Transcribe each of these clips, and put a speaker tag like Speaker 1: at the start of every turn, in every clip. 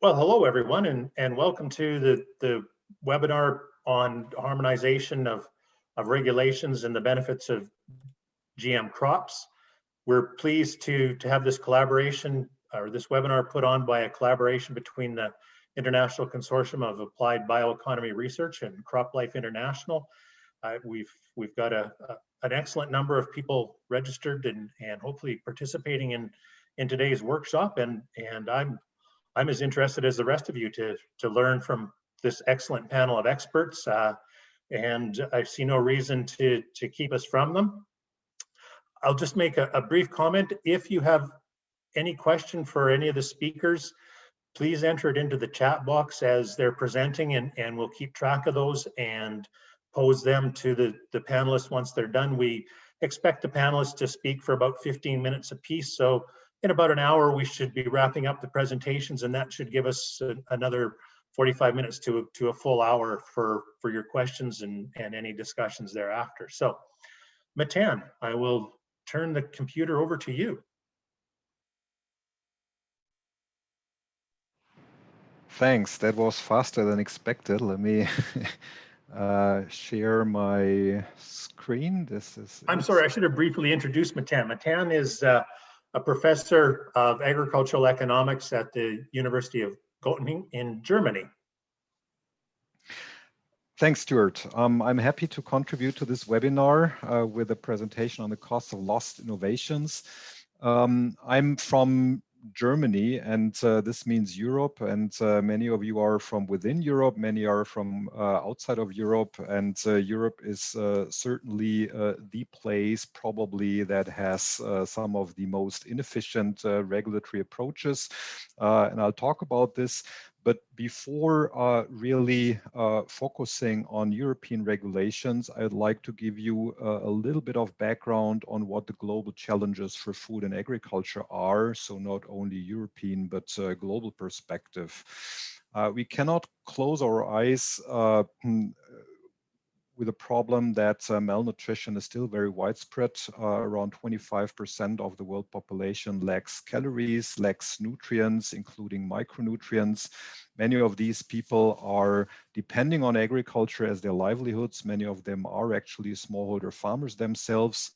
Speaker 1: Well, hello everyone, and welcome to the webinar on harmonization of regulations and the benefits of GM crops. We're pleased to have this collaboration or this webinar put on by a collaboration between the International Consortium of Applied Bioeconomy Research and CropLife International. We've got an excellent number of people registered and hopefully participating in today's workshop, and I'm as interested as the rest of you to learn from this excellent panel of experts, and I see no reason to keep us from them. I'll just make a brief comment. If you have any question for any of the speakers, please enter it into the chat box as they're presenting, and we'll keep track of those and pose them to the panelists once they're done. We expect the panelists to speak for about 15 minutes apiece, so in about an hour, we should be wrapping up the presentations, and that should give us another 45 minutes to a full hour for your questions and any discussions thereafter. So, Matan, I will turn the computer over to you.
Speaker 2: Thanks, that was faster than expected. Let me share my screen.
Speaker 1: I'm sorry, I should have briefly introduced Matan. Matan is a professor of agricultural economics at the University of Göttingen in Germany.
Speaker 2: Thanks, Stuart. I'm happy to contribute to this webinar with a presentation on the cost of lost innovations. I'm from Germany, and this means Europe, and many of you are from within Europe, many are from outside of Europe, and Europe is certainly the place probably that has some of the most inefficient regulatory approaches, and I'll talk about this. But before really focusing on European regulations, I'd like to give you a little bit of background on what the global challenges for food and agriculture are. So not only European, but global perspective. We cannot close our eyes with a problem that malnutrition is still very widespread. Around 25% of the world population lacks calories, lacks nutrients, including micronutrients. Many of these people are depending on agriculture as their livelihoods. Many of them are actually smallholder farmers themselves.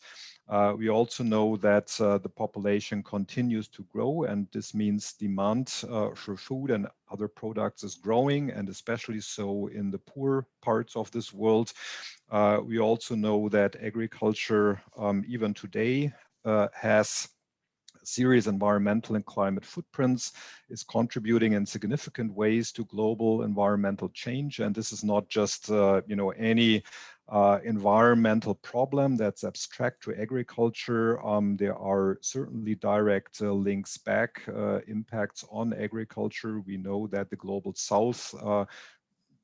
Speaker 2: We also know that the population continues to grow, and this means demand for food and other products is growing, and especially so in the poor parts of this world. We also know that agriculture, even today, has serious environmental and climate footprints, is contributing in significant ways to global environmental change. And this is not just any environmental problem that's abstract to agriculture. There are certainly direct links back, impacts on agriculture. We know that the global south,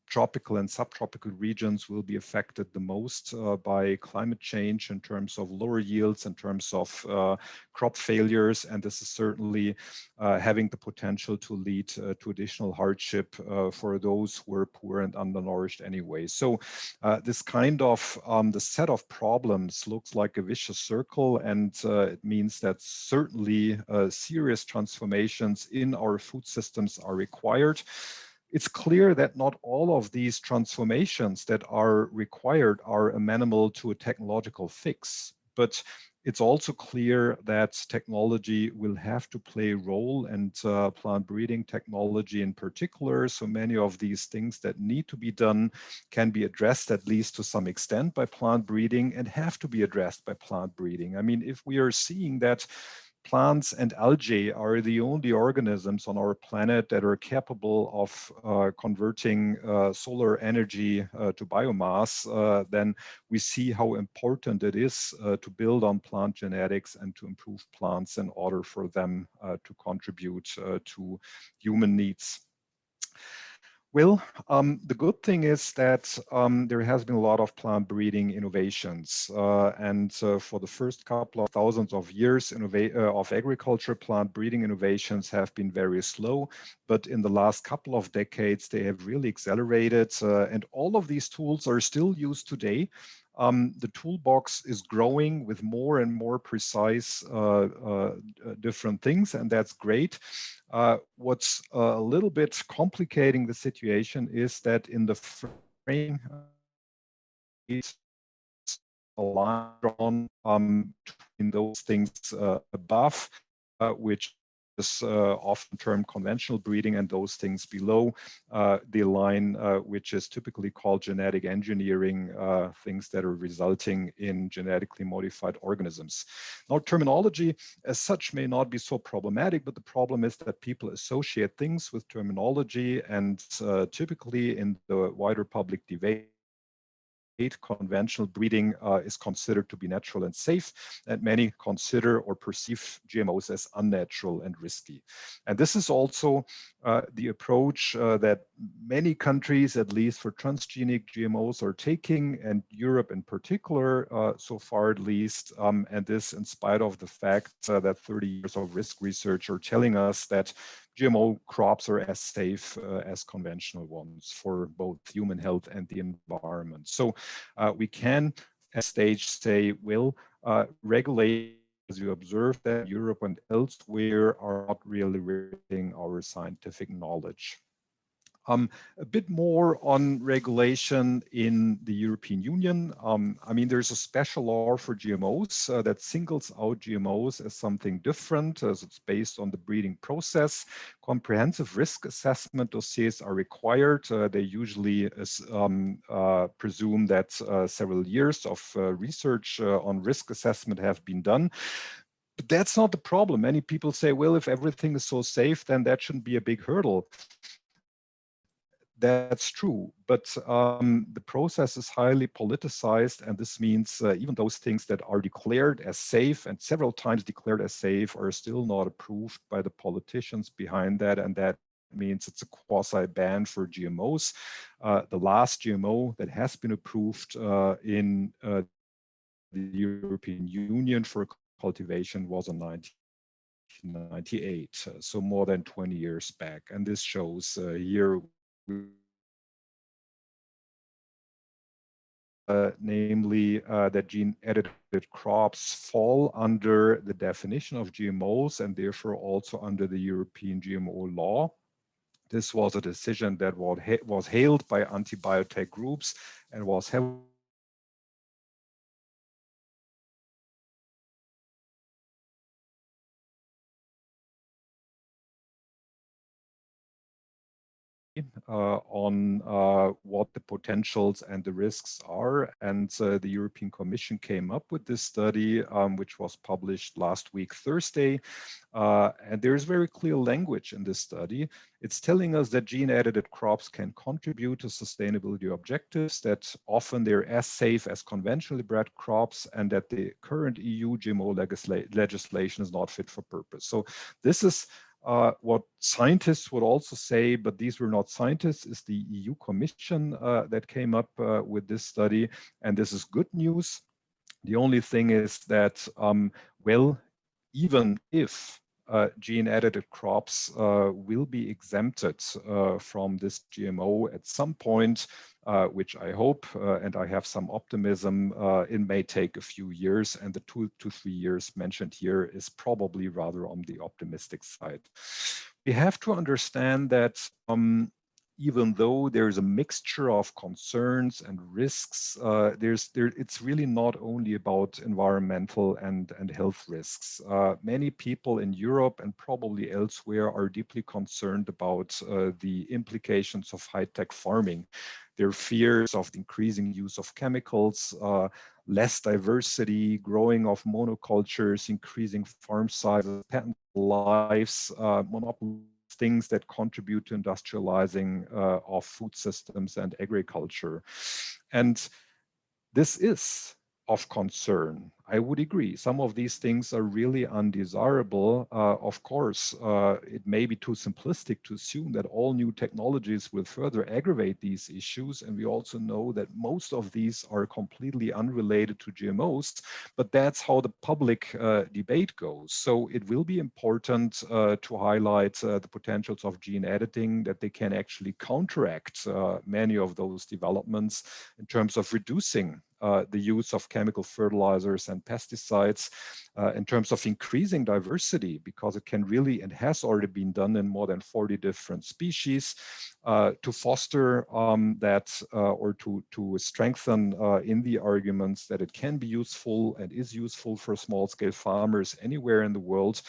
Speaker 2: tropical and subtropical regions will be affected the most by climate change in terms of lower yields, in terms of crop failures, and this is certainly having the potential to lead to additional hardship for those who are poor and undernourished anyway. So this kind of the set of problems looks like a vicious circle, and it means that certainly serious transformations in our food systems are required. It's clear that not all of these transformations that are required are amenable to a technological fix, but it's also clear that technology will have to play a role, and plant breeding technology in particular. So many of these things that need to be done can be addressed, at least to some extent, by plant breeding, and have to be addressed by plant breeding. I mean, if we are seeing that plants and algae are the only organisms on our planet that are capable of converting solar energy to biomass, then we see how important it is to build on plant genetics and to improve plants in order for them to contribute to human needs. Well, the good thing is that there has been a lot of plant breeding innovations. And for the first couple of thousands of years of agriculture, plant breeding innovations have been very slow. But in the last couple of decades, they have really accelerated. And all of these tools are still used today. the toolbox is growing with more and more precise different things, and that's great. What's a little bit complicating the situation is that in the frame, it's a line drawn between those things above, which is often termed conventional breeding, and those things below the line, which is typically called genetic engineering, things that are resulting in genetically modified organisms. Now, terminology as such may not be so problematic, but the problem is that people associate things with terminology, and typically in the wider public debate, conventional breeding is considered to be natural and safe, and many consider or perceive GMOs as unnatural and risky. And this is also the approach that many countries, at least for transgenic GMOs, are taking, and Europe in particular, so far at least, and this in spite of the fact that 30 years of risk research are telling us that GMO crops are as safe as conventional ones for both human health and the environment. So we can at stage say, well, regulate, as you observe, that Europe and elsewhere are not really reading our scientific knowledge. A bit more on regulation in the European Union. I mean, there's a special law for GMOs that singles out GMOs as something different, as it's based on the breeding process. Comprehensive risk assessment dossiers are required. They usually presume that several years of research on risk assessment have been done. But that's not the problem. Many people say, well, if everything is so safe, then that shouldn't be a big hurdle. That's true, but the process is highly politicized, and this means even those things that are declared as safe and several times declared as safe are still not approved by the politicians behind that, and that means it's a quasi-ban for GMOs. The last GMO that has been approved in the European Union for cultivation was in 1998, so more than 20 years back, and this shows here namely that gene-edited crops fall under the definition of GMOs and therefore also under the European GMO law. This was a decision that was hailed by anti-biotech groups and was heavily on what the potentials and the risks are. And the European Commission came up with this study, which was published last week, Thursday. And there's very clear language in this study. It's telling us that gene-edited crops can contribute to sustainability objectives, that often they're as safe as conventionally bred crops, and that the current EU GMO legislation is not fit for purpose. So this is what scientists would also say, but these were not scientists, is the EU Commission that came up with this study, and this is good news. The only thing is that, well, even if gene-edited crops will be exempted from this GMO at some point, which I hope and I have some optimism, it may take a few years, and the 2 to 3 years mentioned here is probably rather on the optimistic side. We have to understand that even though there's a mixture of concerns and risks, it's really not only about environmental and health risks. Many people in Europe and probably elsewhere are deeply concerned about the implications of high-tech farming. Their fears of the increasing use of chemicals, less diversity, growing of monocultures, increasing farm sizes, patent lives, monopoly, things that contribute to industrializing of food systems and agriculture. And this is of concern. I would agree. Some of these things are really undesirable. Of course, it may be too simplistic to assume that all new technologies will further aggravate these issues. And we also know that most of these are completely unrelated to GMOs, but that's how the public debate goes. So it will be important to highlight the potentials of gene editing, that they can actually counteract many of those developments in terms of reducing the use of chemical fertilizers and pesticides, in terms of increasing diversity, because it can really and has already been done in more than 40 different species, to foster that or to strengthen in the arguments that it can be useful and is useful for small scale farmers anywhere in the world,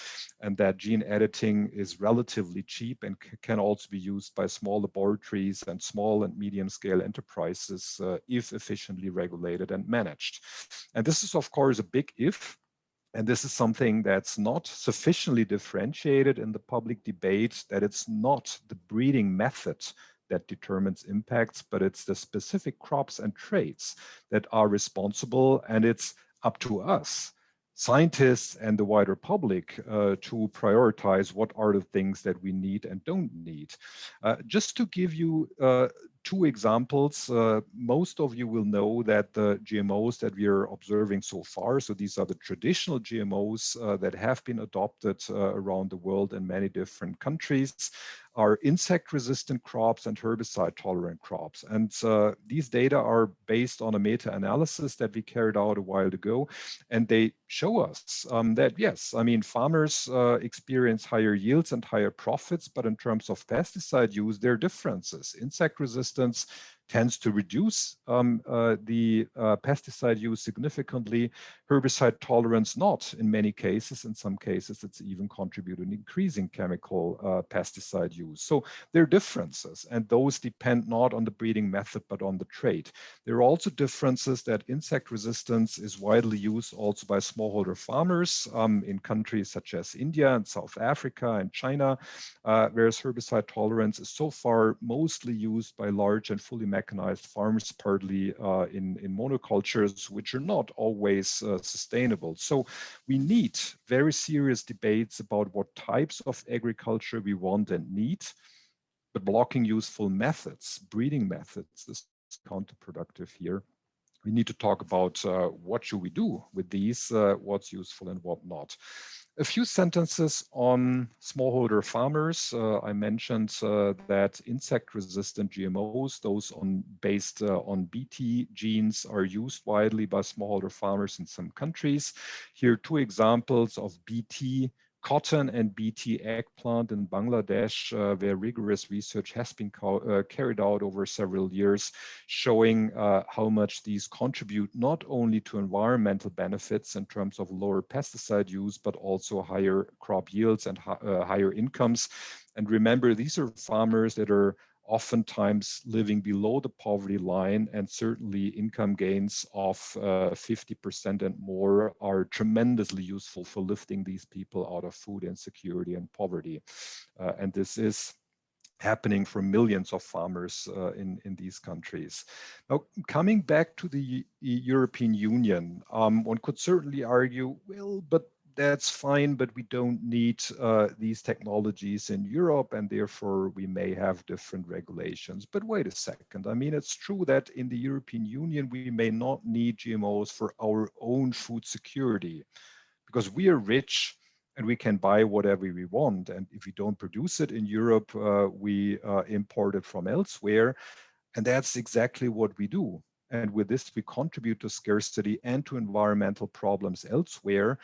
Speaker 2: and that gene editing is relatively cheap and can also be used by small laboratories and small and medium scale enterprises if efficiently regulated and managed. And this is, of course, a big if. And this is something that's not sufficiently differentiated in the public debate, that it's not the breeding method that determines impacts, but it's the specific crops and traits that are responsible. And it's up to us, scientists and the wider public, to prioritize what are the things that we need and don't need. Just to give you two examples, most of you will know that the GMOs that we are observing so far, so these are the traditional GMOs that have been adopted around the world in many different countries, are insect-resistant crops and herbicide-tolerant crops. And these data are based on a meta-analysis that we carried out a while ago, and they show us that, yes, I mean, farmers experience higher yields and higher profits, but in terms of pesticide use, there are differences. Insect resistance tends to reduce the pesticide use significantly. Herbicide tolerance not in many cases. In some cases, it's even contributing increasing chemical pesticide use. So there are differences, and those depend not on the breeding method, but on the trait. There are also differences that insect resistance is widely used also by smallholder farmers in countries such as India and South Africa and China, whereas herbicide tolerance is so far mostly used by large and fully mechanized farms, partly in monocultures, which are not always sustainable. So we need very serious debates about what types of agriculture we want and need, but blocking useful methods, breeding methods, is counterproductive here. We need to talk about what should we do with these, what's useful and what not. A few sentences on smallholder farmers. I mentioned that insect-resistant GMOs, those based on Bt genes, are used widely by smallholder farmers in some countries. Here are two examples of Bt cotton and Bt eggplant in Bangladesh, where rigorous research has been carried out over several years, showing how much these contribute not only to environmental benefits in terms of lower pesticide use, but also higher crop yields and higher incomes. And remember, these are farmers that are oftentimes living below the poverty line, and certainly income gains of 50% and more are tremendously useful for lifting these people out of food insecurity and poverty. And this is happening for millions of farmers in these countries. Now, coming back to the European Union, one could certainly argue, well, but that's fine, but we don't need these technologies in Europe, and therefore we may have different regulations. But wait a second. I mean, it's true that in the European Union, we may not need GMOs for our own food security, because we are rich and we can buy whatever we want. And if we don't produce it in Europe, we import it from elsewhere. And that's exactly what we do. And with this, we contribute to scarcity and to environmental problems elsewhere.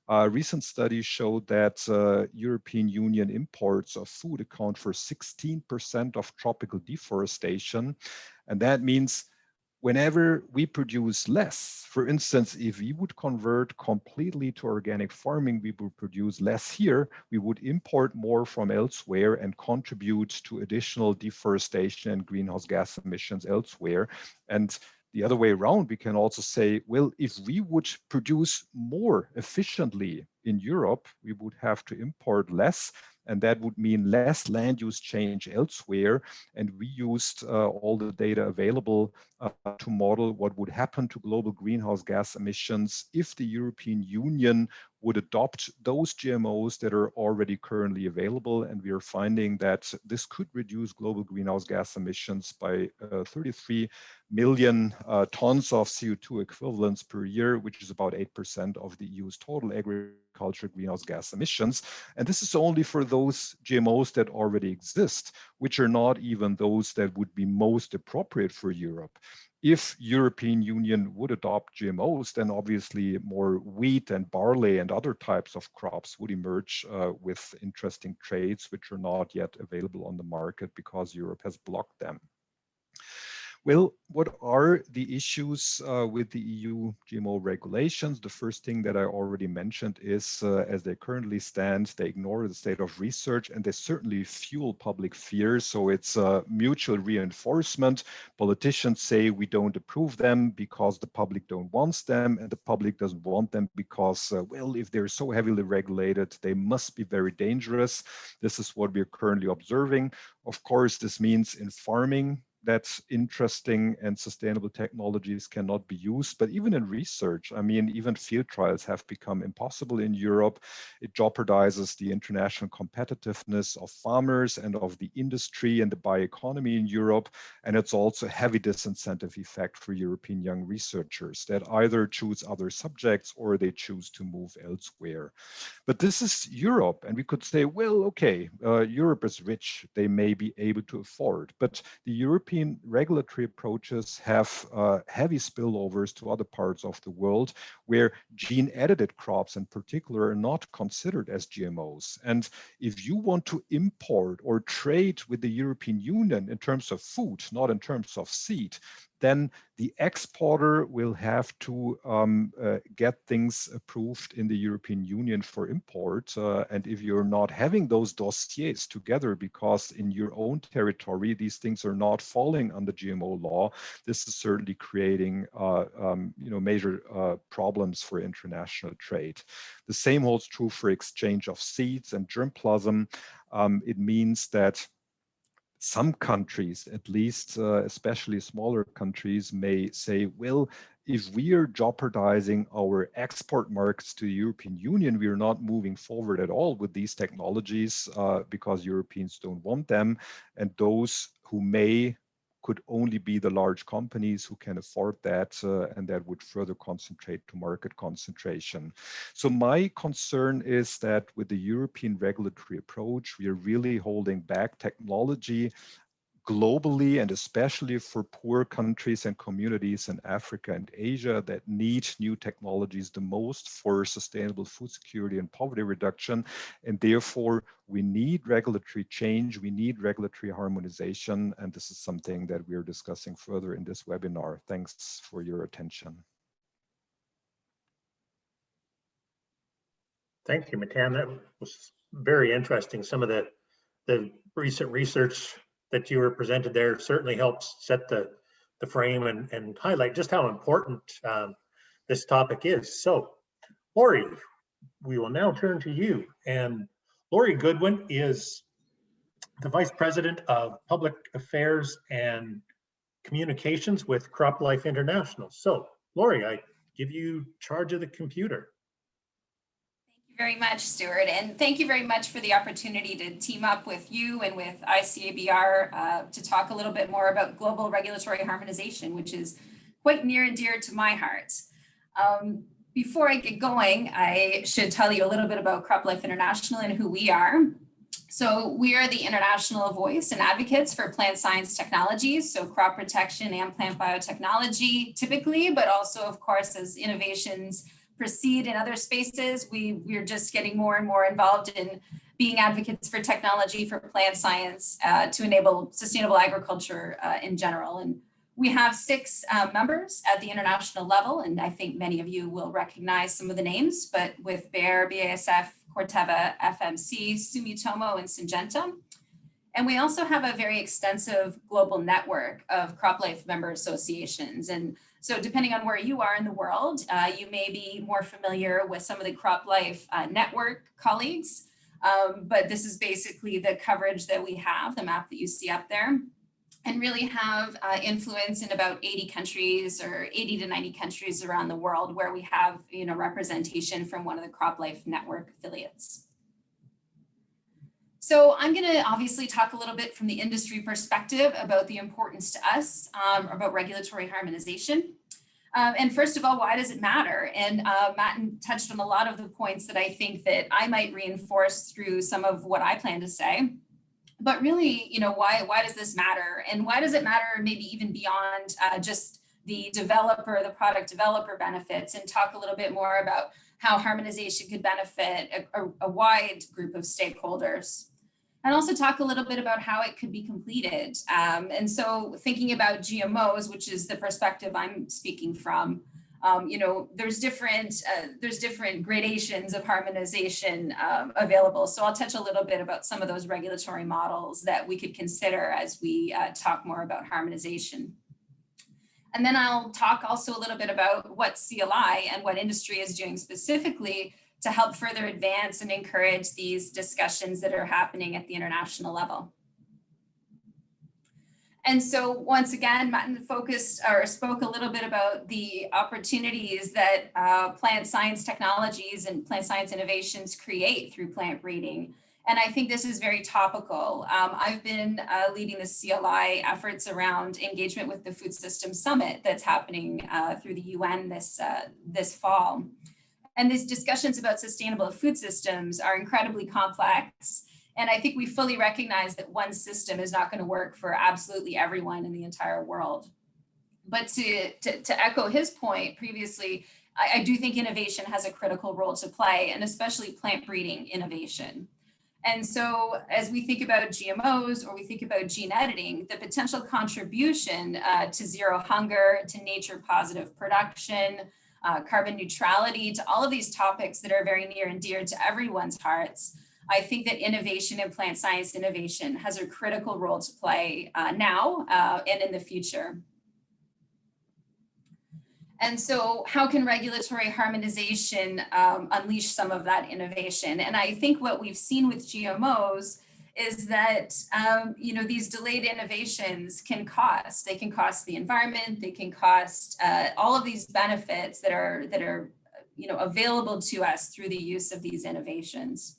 Speaker 2: Recent studies showed that European Union imports of food account for 16% of tropical deforestation. And that means whenever we produce less, for instance, if we would convert completely to organic farming, we would produce less here, we would import more from elsewhere and contribute to additional deforestation and greenhouse gas emissions elsewhere. And the other way around, we can also say, well, if we would produce more efficiently in Europe, we would have to import less. And that would mean less land use change elsewhere. And we used all the data available to model what would happen to global greenhouse gas emissions if the European Union would adopt those GMOs that are already currently available. And we are finding that this could reduce global greenhouse gas emissions by 33 million tons of CO2 equivalents per year, which is about 8% of the EU's total agriculture greenhouse gas emissions. And this is only for those GMOs that already exist, which are not even those that would be most appropriate for Europe. If European Union would adopt GMOs, then obviously more wheat and barley and other types of crops would emerge with interesting traits which are not yet available on the market because Europe has blocked them. Well, what are the issues with the EU GMO regulations? The first thing that I already mentioned is, as they currently stand, they ignore the state of research and they certainly fuel public fear. So it's mutual reinforcement. Politicians say we don't approve them because the public don't want them, and the public doesn't want them because, well, if they're so heavily regulated, they must be very dangerous. This is what we're currently observing. Of course, this means in farming, that interesting and sustainable technologies cannot be used. But even in research, I mean, even field trials have become impossible in Europe. It jeopardizes the international competitiveness of farmers and of the industry and the bioeconomy in Europe. And it's also a heavy disincentive effect for European young researchers that either choose other subjects or they choose to move elsewhere. But this is Europe, and we could say, well, okay, Europe is rich, they may be able to afford, but the European regulatory approaches have heavy spillovers to other parts of the world where gene-edited crops in particular are not considered as GMOs. And if you want to import or trade with the European Union in terms of food, not in terms of seed, then the exporter will have to get things approved in the European Union for import. And if you're not having those dossiers together because in your own territory, these things are not falling under GMO law, this is certainly creating major problems for international trade. The same holds true for exchange of seeds and germplasm. It means that some countries, at least especially smaller countries, may say, well, if we are jeopardizing our export markets to the European Union, we are not moving forward at all with these technologies because Europeans don't want them. And those who could only be the large companies who can afford that, and that would further concentrate to market concentration. So my concern is that with the European regulatory approach, we are really holding back technology globally, and especially for poor countries and communities in Africa and Asia that need new technologies the most for sustainable food security and poverty reduction. And therefore, we need regulatory change, we need regulatory harmonization, and this is something that we are discussing further in this webinar. Thanks for your attention.
Speaker 1: Thank you, Matan. That was very interesting. Some of the recent research that you were presented there certainly helps set the frame and highlight just how important this topic is. So, Lori, we will now turn to you. And Lori Goodwin is the Vice President of Public Affairs and Communications with CropLife International. So, Lori, I give you charge of the computer.
Speaker 3: Very much, Stuart, and thank you very much for the opportunity to team up with you and with ICABR to talk a little bit more about global regulatory harmonization, which is quite near and dear to my heart. Before I get going, I should tell you a little bit about CropLife International and who we are. So we are the international voice and advocates for plant science technologies, so crop protection and plant biotechnology typically, but also, of course, as innovations proceed in other spaces, we're just getting more and more involved in being advocates for technology for plant science to enable sustainable agriculture in general. And we have 6 members at the international level, and I think many of you will recognize some of the names, but with Bayer, BASF, Corteva, FMC, Sumitomo, and Syngenta. And we also have a very extensive global network of CropLife member associations. And so depending on where you are in the world, you may be more familiar with some of the CropLife network colleagues. But this is basically the coverage that we have, the map that you see up there, and really have influence in about 80 countries or 80 to 90 countries around the world where we have, representation from one of the CropLife Network affiliates. So I'm going to obviously talk a little bit from the industry perspective about the importance to us about regulatory harmonization. And first of all, why does it matter? And Matt touched on a lot of the points that I think that I might reinforce through some of what I plan to say. But really, why does this matter? And why does it matter maybe even beyond just the product developer benefits, and talk a little bit more about how harmonization could benefit a wide group of stakeholders. And also talk a little bit about how it could be completed. And so thinking about GMOs, which is the perspective I'm speaking from, there's different gradations of harmonization available. So I'll touch a little bit about some of those regulatory models that we could consider as we talk more about harmonization. And then I'll talk also a little bit about what CLI and what industry is doing specifically to help further advance and encourage these discussions that are happening at the international level. And so once again, Matt spoke a little bit about the opportunities that plant science technologies and plant science innovations create through plant breeding. And I think this is very topical. I've been leading the CLI efforts around engagement with the Food Systems Summit that's happening through the UN this fall. And these discussions about sustainable food systems are incredibly complex. And I think we fully recognize that one system is not going to work for absolutely everyone in the entire world. But to echo his point previously, I do think innovation has a critical role to play, and especially plant breeding innovation. And so as we think about GMOs or we think about gene editing, the potential contribution to zero hunger, to nature positive production, carbon neutrality, to all of these topics that are very near and dear to everyone's hearts, I think that innovation and plant science innovation has a critical role to play now and in the future. And so how can regulatory harmonization unleash some of that innovation? And I think what we've seen with GMOs is that these delayed innovations can cost. They can cost the environment. They can cost all of these benefits that are available to us through the use of these innovations.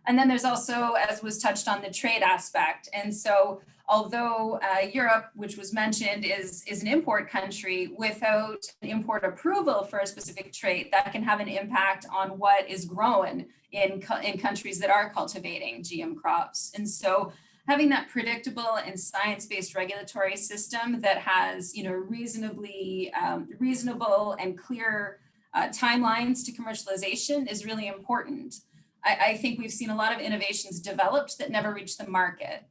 Speaker 3: And then there's also, as was touched on, the trade aspect. And so although Europe, which was mentioned, is an import country, without an import approval for a specific trait, that can have an impact on what is grown in countries that are cultivating GM crops. And so having that predictable and science-based regulatory system that has reasonable and clear timelines to commercialization is really important. I think we've seen a lot of innovations developed that never reached the market.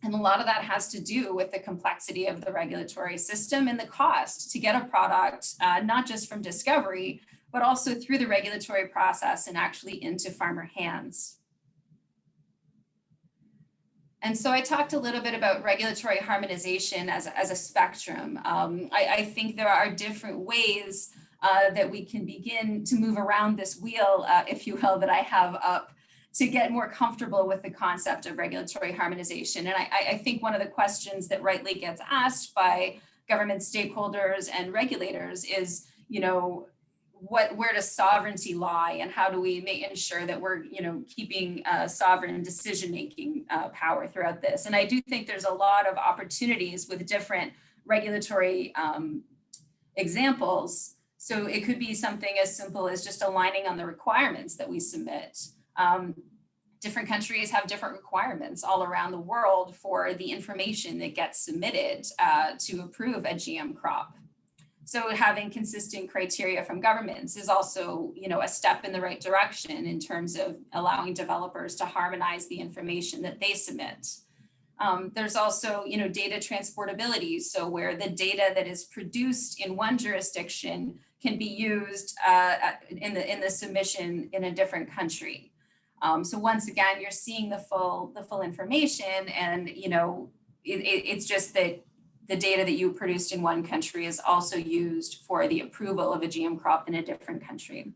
Speaker 3: And a lot of that has to do with the complexity of the regulatory system and the cost to get a product, not just from discovery, but also through the regulatory process and actually into farmer hands. And so I talked a little bit about regulatory harmonization as a spectrum. I think there are different ways that we can begin to move around this wheel, if you will, that I have up to get more comfortable with the concept of regulatory harmonization. And I think one of the questions that rightly gets asked by government stakeholders and regulators is, where does sovereignty lie, and how do we ensure that we're, keeping sovereign decision-making power throughout this? And I do think there's a lot of opportunities with different regulatory examples. So it could be something as simple as just aligning on the requirements that we submit. Different countries have different requirements all around the world for the information that gets submitted to approve a GM crop. So having consistent criteria from governments is also, a step in the right direction in terms of allowing developers to harmonize the information that they submit. There's also, data transportability. So where the data that is produced in one jurisdiction can be used in the submission in a different country. So once again, you're seeing the full information, and it's just that the data that you produced in one country is also used for the approval of a GM crop in a different country.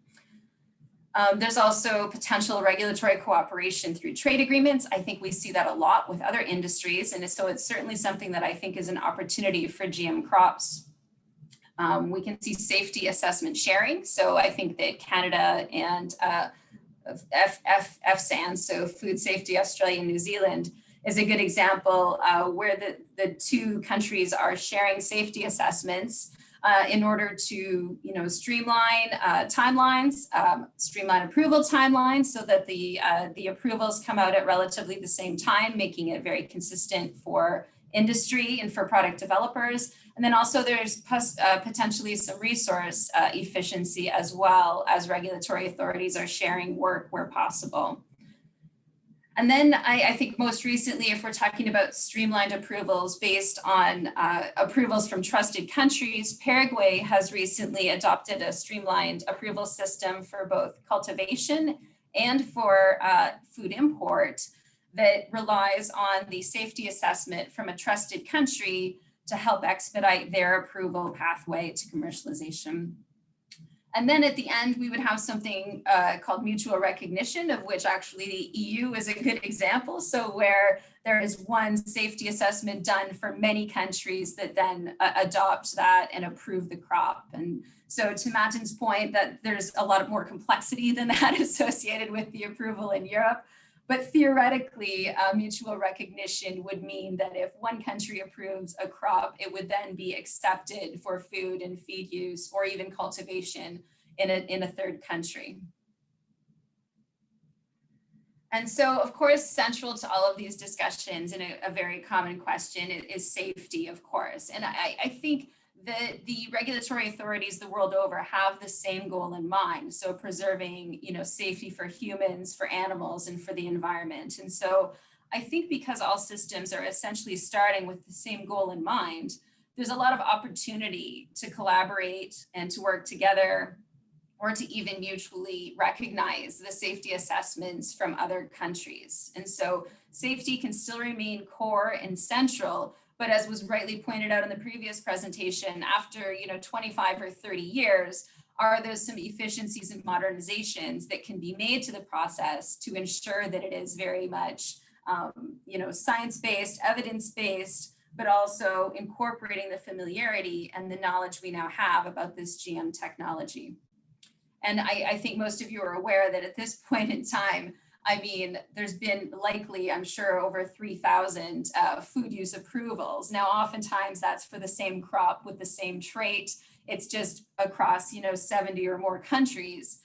Speaker 3: There's also potential regulatory cooperation through trade agreements. I think we see that a lot with other industries. And so it's certainly something that I think is an opportunity for GM crops. We can see safety assessment sharing. So I think that Canada and FSAN, so Food Safety Australia and New Zealand, is a good example where the two countries are sharing safety assessments in order to, streamline timelines, streamline approval timelines, so that the approvals come out at relatively the same time, making it very consistent for industry and for product developers. And then also there's potentially some resource efficiency as well, as regulatory authorities are sharing work where possible. And then I think most recently, if we're talking about streamlined approvals based on approvals from trusted countries, Paraguay has recently adopted a streamlined approval system for both cultivation and for food import that relies on the safety assessment from a trusted country to help expedite their approval pathway to commercialization. And then at the end, we would have something called mutual recognition, of which actually the EU is a good example. So where there is one safety assessment done for many countries that then adopt that and approve the crop. And so to Martin's point, that there's a lot more complexity than that associated with the approval in Europe. But theoretically, mutual recognition would mean that if one country approves a crop, it would then be accepted for food and feed use, or even cultivation in a third country. And so, of course, central to all of these discussions, and a very common question is safety, of course. And I think that the regulatory authorities the world over have the same goal in mind. So preserving, safety for humans, for animals, and for the environment. And so I think because all systems are essentially starting with the same goal in mind, there's a lot of opportunity to collaborate and to work together, or to even mutually recognize the safety assessments from other countries. And so safety can still remain core and central. But as was rightly pointed out in the previous presentation, after 25 or 30 years, are there some efficiencies and modernizations that can be made to the process to ensure that it is very much science-based, evidence-based, but also incorporating the familiarity and the knowledge we now have about this GM technology. And I think most of you are aware that at this point in time, there's been likely, I'm sure, over 3,000 food use approvals. Now, oftentimes that's for the same crop with the same trait. It's just across, 70 or more countries,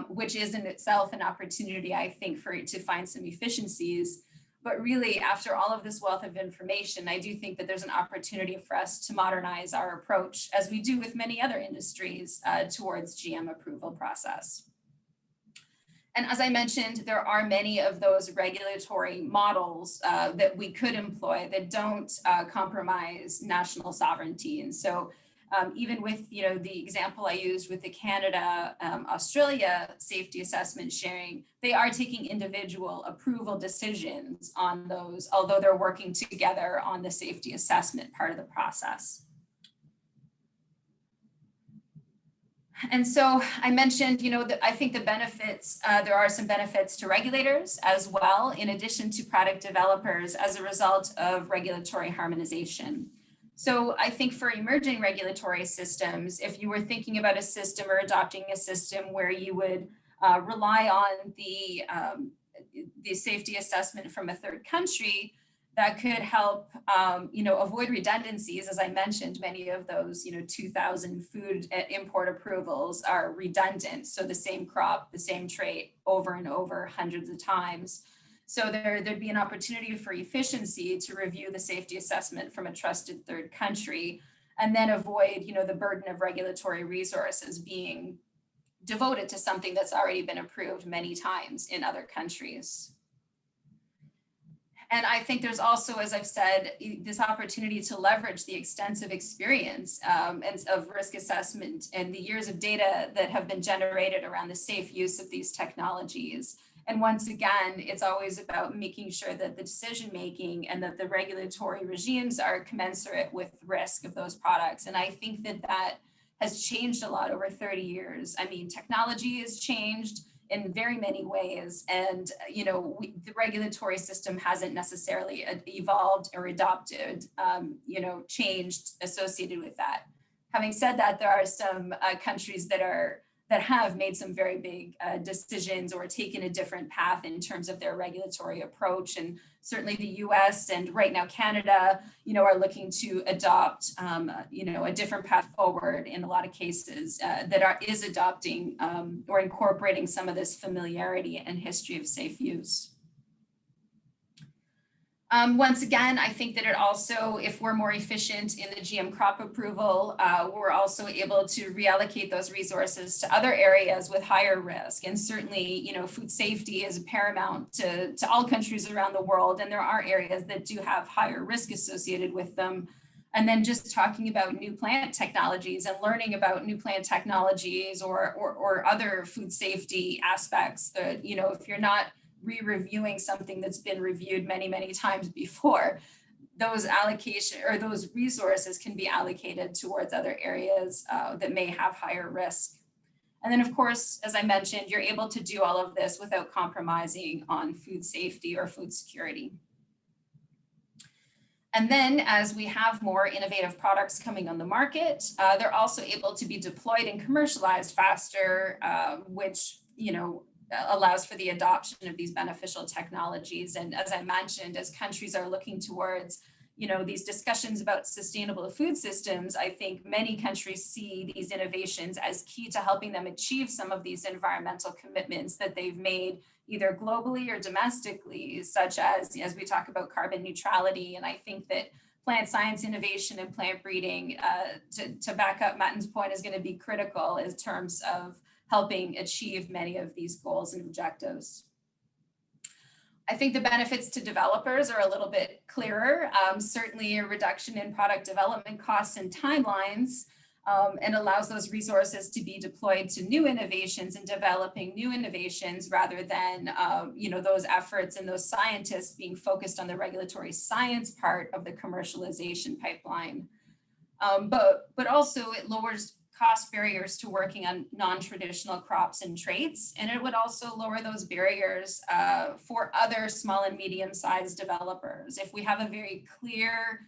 Speaker 3: which is in itself an opportunity, I think, to find some efficiencies. But really, after all of this wealth of information, I do think that there's an opportunity for us to modernize our approach, as we do with many other industries, towards GM approval process. And as I mentioned, there are many of those regulatory models that we could employ that don't compromise national sovereignty. And so even with the example I used with the Canada, Australia safety assessment sharing, they are taking individual approval decisions on those, although they're working together on the safety assessment part of the process. And so I mentioned, that I think the benefits, there are some benefits to regulators as well, in addition to product developers, as a result of regulatory harmonization. So I think for emerging regulatory systems, if you were thinking about a system or adopting a system where you would rely on the safety assessment from a third country, that could help, avoid redundancies. As I mentioned, many of those, 2,000 food import approvals are redundant. So the same crop, the same trait over and over hundreds of times. So there'd be an opportunity for efficiency to review the safety assessment from a trusted third country, and then avoid, the burden of regulatory resources being devoted to something that's already been approved many times in other countries. And I think there's also, as I've said, this opportunity to leverage the extensive experience and of risk assessment and the years of data that have been generated around the safe use of these technologies. And once again, it's always about making sure that the decision-making and that the regulatory regimes are commensurate with risk of those products. And I think that has changed a lot over 30 years. Technology has changed. in very many ways. And, the regulatory system hasn't necessarily evolved or adopted, changed associated with that. Having said that, there are some countries that have made some very big decisions or taken a different path in terms of their regulatory approach. And certainly the US and right now Canada, are looking to adopt, a different path forward in a lot of cases that is adopting or incorporating some of this familiarity and history of safe use. Once again, I think that it also, if we're more efficient in the GM crop approval, we're also able to reallocate those resources to other areas with higher risk. And certainly, food safety is paramount to all countries around the world. And there are areas that do have higher risk associated with them. And then just talking about new plant technologies and learning about new plant technologies or other food safety aspects that, if you're not re-reviewing something that's been reviewed many, many times before, those allocation or those resources can be allocated towards other areas that may have higher risk. And then, of course, as I mentioned, you're able to do all of this without compromising on food safety or food security. And then as we have more innovative products coming on the market, they're also able to be deployed and commercialized faster, which, allows for the adoption of these beneficial technologies. And as I mentioned, as countries are looking towards, these discussions about sustainable food systems, I think many countries see these innovations as key to helping them achieve some of these environmental commitments that they've made either globally or domestically, such as we talk about carbon neutrality. And I think that plant science innovation and plant breeding, to back up Matten's point, is going to be critical in terms of helping achieve many of these goals and objectives. I think the benefits to developers are a little bit clearer. Certainly a reduction in product development costs and timelines, and allows those resources to be deployed to new innovations and developing new innovations rather than those efforts and those scientists being focused on the regulatory science part of the commercialization pipeline. But also it lowers cost barriers to working on non-traditional crops and traits, and it would also lower those barriers for other small and medium-sized developers. If we have a very clear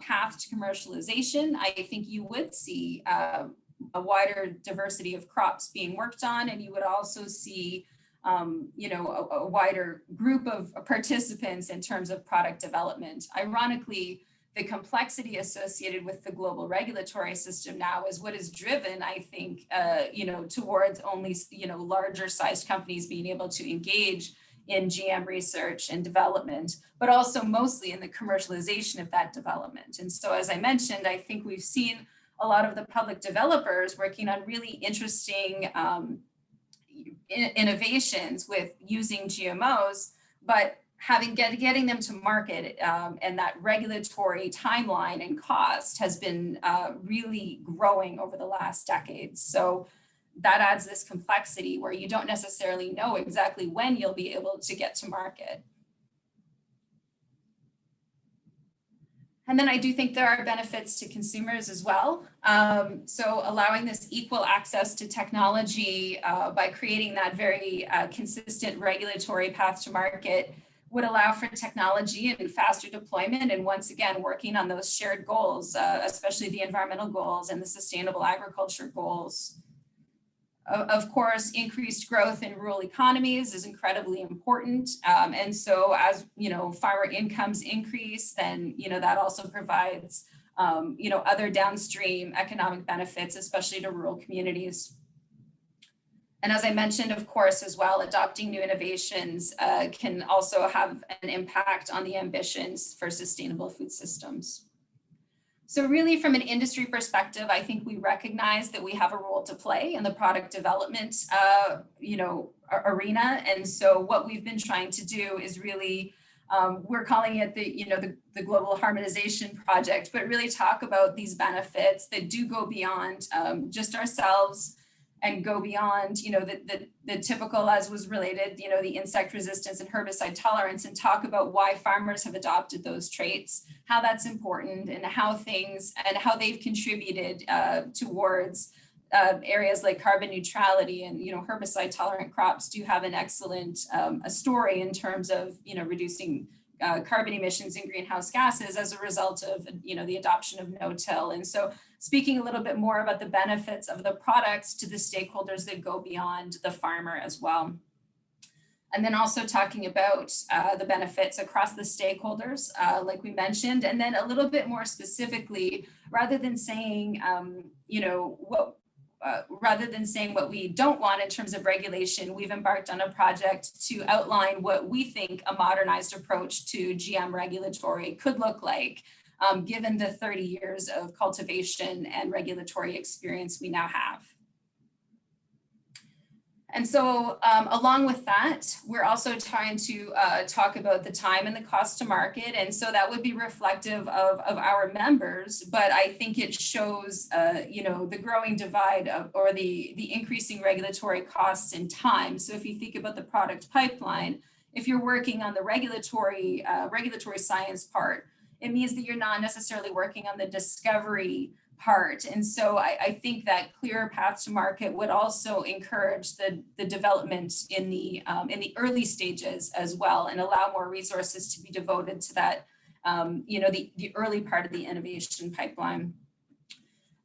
Speaker 3: path to commercialization, I think you would see a wider diversity of crops being worked on, and you would also see a wider group of participants in terms of product development. Ironically, the complexity associated with the global regulatory system now is what is driven, I think, towards only, larger sized companies being able to engage in GM research and development, but also mostly in the commercialization of that development. And so, as I mentioned, I think we've seen a lot of the public developers working on really interesting innovations with using GMOs, but getting them to market and that regulatory timeline and cost has been really growing over the last decade. So that adds this complexity where you don't necessarily know exactly when you'll be able to get to market. And then I do think there are benefits to consumers as well. So allowing this equal access to technology by creating that very consistent regulatory path to market would allow for technology and faster deployment, and once again, working on those shared goals, especially the environmental goals and the sustainable agriculture goals. Of course, increased growth in rural economies is incredibly important. And so as, farmer incomes increase, then, that also provides, other downstream economic benefits, especially to rural communities. And as I mentioned, of course, as well, adopting new innovations can also have an impact on the ambitions for sustainable food systems. So really, from an industry perspective, I think we recognize that we have a role to play in the product development, arena. And so what we've been trying to do is really, we're calling it the Global Harmonization Project, but really talk about these benefits that do go beyond just ourselves and go beyond, the typical, as was related, the insect resistance and herbicide tolerance, and talk about why farmers have adopted those traits, how that's important, and how they've contributed towards, areas like carbon neutrality and, herbicide tolerant crops do have an excellent a story in terms of, reducing carbon emissions and greenhouse gases as a result of, the adoption of no-till. And so speaking a little bit more about the benefits of the products to the stakeholders that go beyond the farmer as well. And then also talking about the benefits across the stakeholders, like we mentioned, and then a little bit more specifically, rather than saying, what we don't want in terms of regulation, we've embarked on a project to outline what we think a modernized approach to GM regulatory could look like, given the 30 years of cultivation and regulatory experience we now have. And so along with that, we're also trying to talk about the time and the cost to market. And so that would be reflective of our members, but I think it shows, the growing divide or the increasing regulatory costs and time. So if you think about the product pipeline, if you're working on the regulatory science part, it means that you're not necessarily working on the discovery part. And so I think that clearer path to market would also encourage the development in the early stages as well, and allow more resources to be devoted to that, the early part of the innovation pipeline.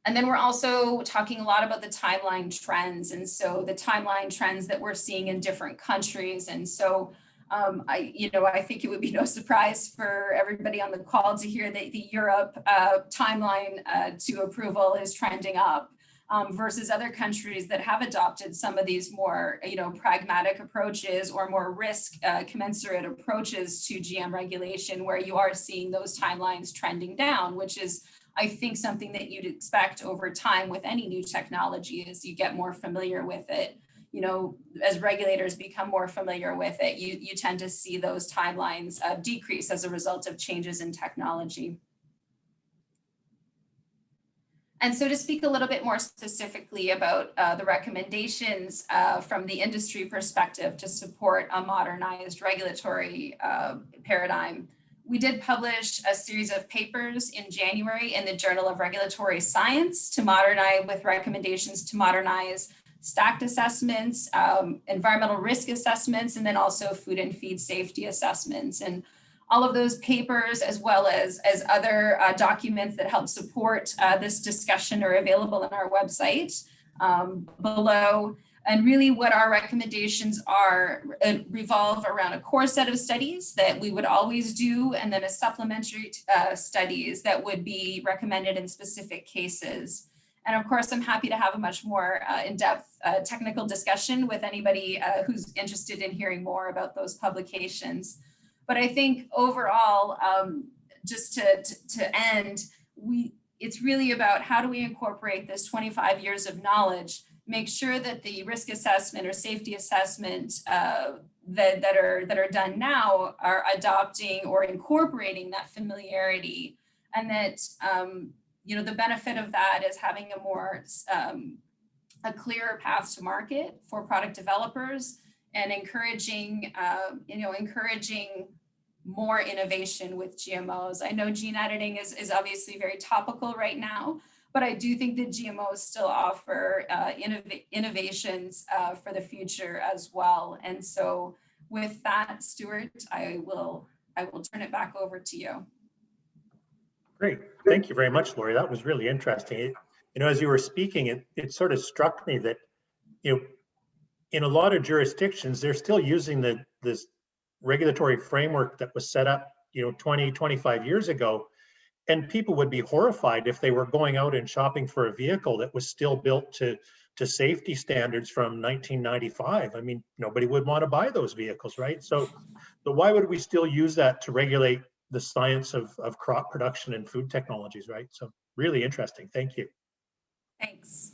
Speaker 3: And then we're also talking a lot about the timeline trends. And so the timeline trends that we're seeing in different countries. And so I think it would be no surprise for everybody on the call to hear that the Europe timeline to approval is trending up versus other countries that have adopted some of these more, pragmatic approaches or more risk commensurate approaches to GM regulation, where you are seeing those timelines trending down, which is, I think, something that you'd expect over time with any new technology as you get more familiar with it. As regulators become more familiar with it, you tend to see those timelines decrease as a result of changes in technology. And so to speak a little bit more specifically about the recommendations from the industry perspective to support a modernized regulatory paradigm, we did publish a series of papers in January in the Journal of Regulatory Science to modernize, with recommendations to modernize stacked assessments, environmental risk assessments, and then also food and feed safety assessments. And all of those papers, as well as other documents that help support this discussion, are available on our website below. And really what our recommendations are revolve around a core set of studies that we would always do, and then a supplementary studies that would be recommended in specific cases. And of course, I'm happy to have a much more in-depth technical discussion with anybody who's interested in hearing more about those publications. But I think overall, just to end, it's really about how do we incorporate this 25 years of knowledge, make sure that the risk assessment or safety assessment that are done now are adopting or incorporating that familiarity, and that the benefit of that is having a clearer path to market for product developers, and encouraging more innovation with GMOs. I know gene editing is obviously very topical right now, but I do think that GMOs still offer innovations for the future as well. And so with that, Stuart, I will turn it back over to you.
Speaker 1: Great. Thank you very much, Lori. That was really interesting. As you were speaking, it sort of struck me that, in a lot of jurisdictions, they're still using this regulatory framework that was set up, 20, 25 years ago. And people would be horrified if they were going out and shopping for a vehicle that was still built to safety standards from 1995. I mean, nobody would want to buy those vehicles, right? So why would we still use that to regulate the science of crop production and food technologies, right? So really interesting. Thank you.
Speaker 3: Thanks.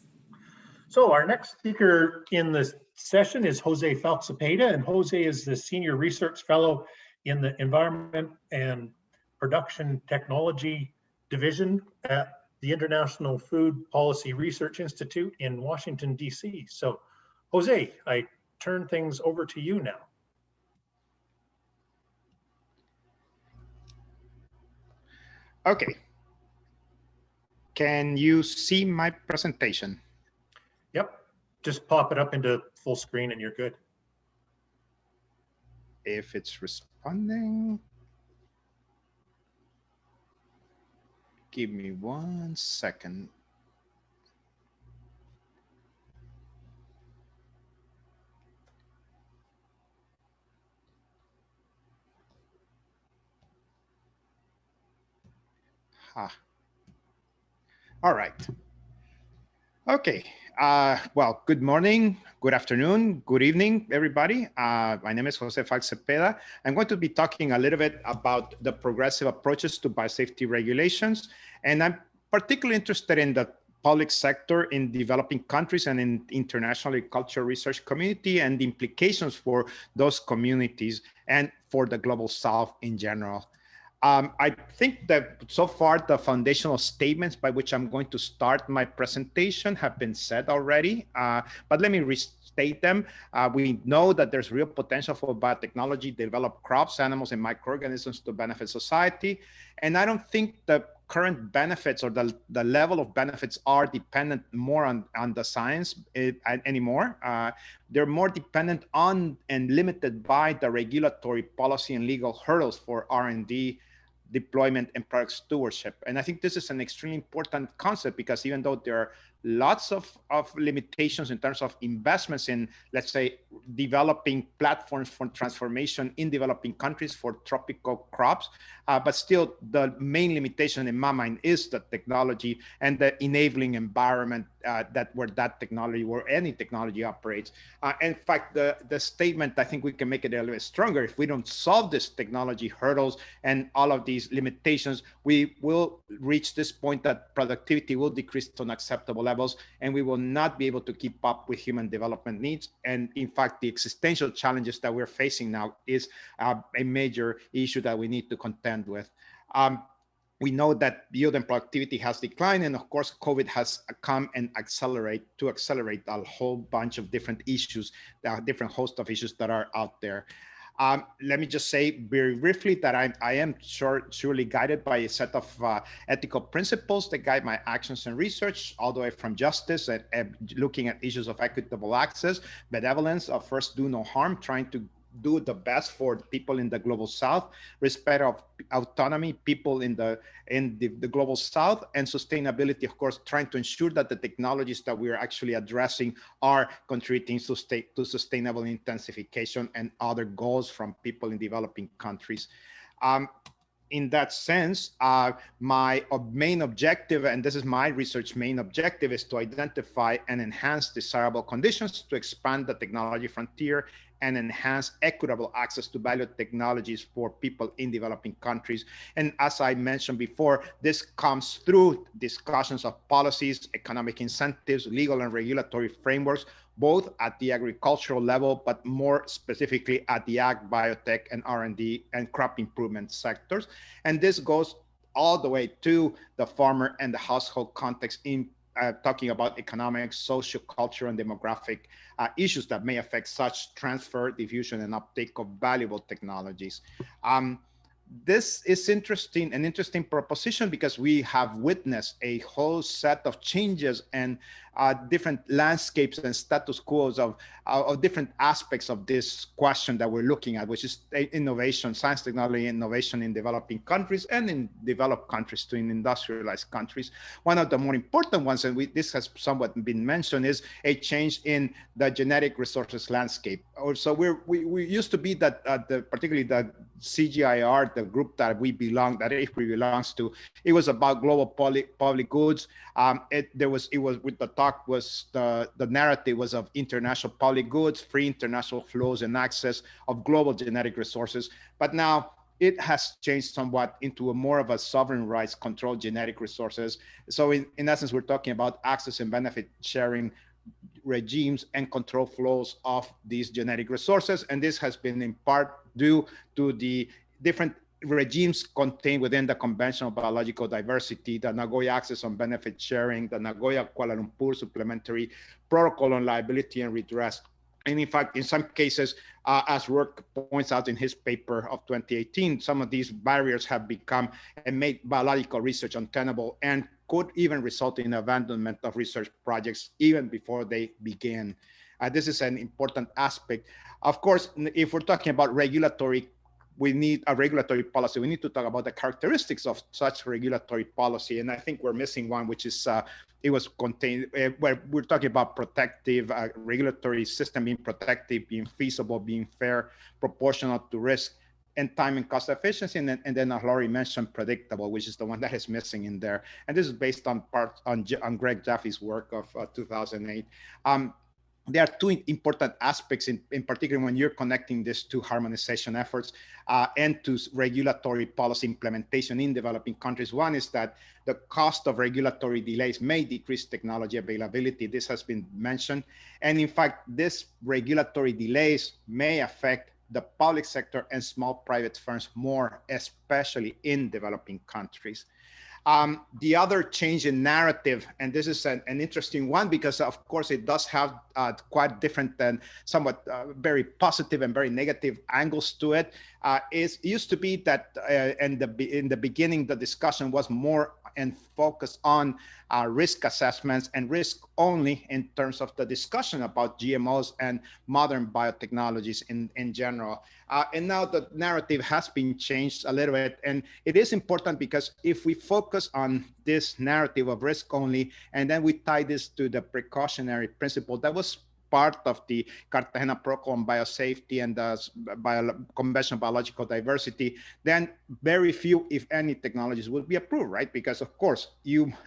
Speaker 1: So our next speaker in this session is Jose Falsapeda, and Jose is the Senior Research Fellow in the Environment and Production Technology Division at the International Food Policy Research Institute in Washington, D.C. So Jose, I turn things over to you now.
Speaker 4: Okay. Can you see my presentation?
Speaker 1: Yep, just pop it up into full screen and you're good.
Speaker 4: If it's responding, give me 1 second. All right. Okay. Well, good morning, good afternoon, good evening, everybody. My name is Jose Fax Cepeda. I'm going to be talking a little bit about the progressive approaches to biosafety regulations. And I'm particularly interested in the public sector in developing countries and in international agricultural research community and the implications for those communities and for the global South in general. I think that so far the foundational statements by which I'm going to start my presentation have been said already, but let me restate them. We know that there's real potential for biotechnology, develop crops, animals, and microorganisms to benefit society. And I don't think the current benefits or the level of benefits are dependent more on the science anymore. They're more dependent on and limited by the regulatory policy and legal hurdles for R&D, deployment, and product stewardship. And I think this is an extremely important concept because even though there are lots of limitations in terms of investments in, let's say, developing platforms for transformation in developing countries for tropical crops, but still the main limitation in my mind is the technology and the enabling environment where that technology, where any technology operates. In fact, the statement, I think we can make it a little bit stronger. If we don't solve this technology hurdles and all of these limitations, we will reach this point that productivity will decrease to unacceptable levels, and we will not be able to keep up with human development needs. And in fact, the existential challenges that we're facing now is a major issue that we need to contend with. We know that yield and productivity has declined, and of course, COVID has come and accelerate a whole bunch of different issues, different host of issues that are out there. Let me just say very briefly that I am surely guided by a set of ethical principles that guide my actions and research, all the way from justice and looking at issues of equitable access, benevolence, of first do no harm, trying to do the best for people in the global South, respect of autonomy, people in the global South, and sustainability, of course, trying to ensure that the technologies that we are actually addressing are contributing to sustainable intensification and other goals from people in developing countries. In that sense, my main objective, and this is my research main objective, is to identify and enhance desirable conditions to expand the technology frontier and enhance equitable access to valued technologies for people in developing countries. And as I mentioned before, this comes through discussions of policies, economic incentives, legal and regulatory frameworks, both at the agricultural level, but more specifically at the ag, biotech, and R&D and crop improvement sectors. And this goes all the way to the farmer and the household context in talking about economic, social, cultural, and demographic issues that may affect such transfer, diffusion, and uptake of valuable technologies. This is an interesting proposition because we have witnessed a whole set of changes and different landscapes and status quos of different aspects of this question that we're looking at, which is innovation, science, technology, innovation in developing countries and in developed countries to in industrialized countries. One of the more important ones, and this has somewhat been mentioned, is a change in the genetic resources landscape. So we used to be that particularly the CGIAR, the group that we belong, that ICABR belongs to, it was about global public goods. It was with the talk was the narrative was of international public goods, free international flows and access of global genetic resources. But now it has changed somewhat into a more of a sovereign rights controlled genetic resources. So in essence, we're talking about access and benefit sharing regimes and control flows of these genetic resources. And this has been in part due to the different regimes contained within the Convention on Biological Diversity, the Nagoya Access on Benefit Sharing, the Nagoya Kuala Lumpur Supplementary Protocol on Liability and Redress. And in fact, in some cases, as Rourke points out in his paper of 2018, some of these barriers have become and made biological research untenable and could even result in abandonment of research projects even before they begin. This is an important aspect. Of course, if we're talking about regulatory, we need a regulatory policy. We need to talk about the characteristics of such regulatory policy. And I think we're missing one, which is it was contained where we're talking about protective regulatory system being protective, being feasible, being fair, proportional to risk, and time and cost efficiency. And then as Laurie mentioned, predictable, which is the one that is missing in there. And this is based on Greg Jaffe's work of 2008. There are two important aspects in particular when you're connecting this to harmonization efforts and to regulatory policy implementation in developing countries. One is that the cost of regulatory delays may decrease technology availability. This has been mentioned. And in fact, this regulatory delays may affect the public sector and small private firms more, especially in developing countries. The other change in narrative, and this is an interesting one because of course it does have quite different and somewhat very positive and very negative angles to it. It used to be that in the beginning, the discussion was more and focused on risk assessments and risk only in terms of the discussion about GMOs and modern biotechnologies in general. And now the narrative has been changed a little bit. And it is important because if we focus on this narrative of risk only, and then we tie this to the precautionary principle that was part of the Cartagena Protocol on biosafety and the Convention on Biological Diversity, then very few, if any, technologies will be approved, right? Because of course,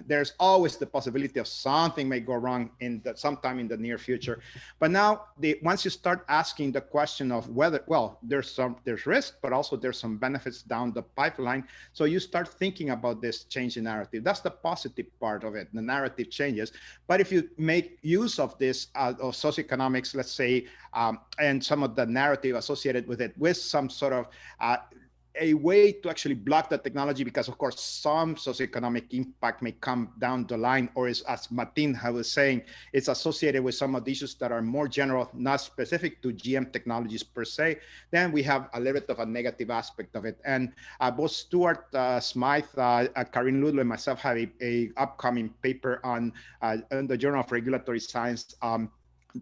Speaker 4: there's always the possibility of something may go wrong sometime in the near future. But now, once you start asking the question of whether, well, there's risk, but also there's some benefits down the pipeline. So you start thinking about this change in narrative. That's the positive part of it. The narrative changes. But if you make use of this, of socioeconomics, let's say, and some of the narrative associated with it, with some sort of a way to actually block the technology, because of course some socioeconomic impact may come down the line, or is, as Martin was saying, it's associated with some of the issues that are more general, not specific to GM technologies per se, then we have a little bit of a negative aspect of it. And both Stuart Smythe, Karin Ludlow, and myself have a upcoming paper on the Journal of Regulatory Science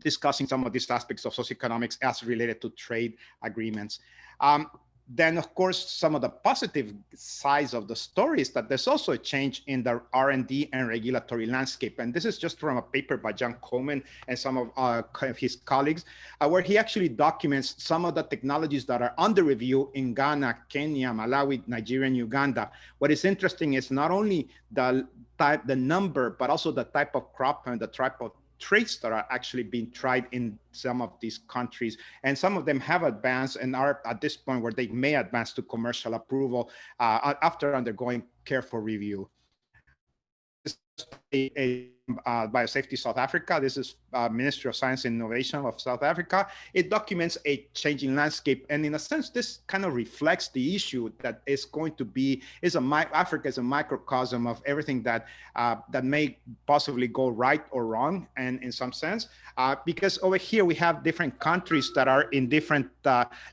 Speaker 4: discussing some of these aspects of socioeconomics as related to trade agreements. Then, of course, some of the positive sides of the story is that there's also a change in the R&D and regulatory landscape. And this is just from a paper by John Coleman and some of his colleagues, where he actually documents some of the technologies that are under review in Ghana, Kenya, Malawi, Nigeria, and Uganda. What is interesting is not only the number, but also the type of crop and the type of traits that are actually being tried in some of these countries. And some of them have advanced and are at this point where they may advance to commercial approval after undergoing careful review. Biosafety South Africa. This is Ministry of Science and Innovation of South Africa. It documents a changing landscape, and in a sense, this kind of reflects the issue that is going to be Africa is a microcosm of everything that that may possibly go right or wrong, and in some sense, because over here we have different countries that are in different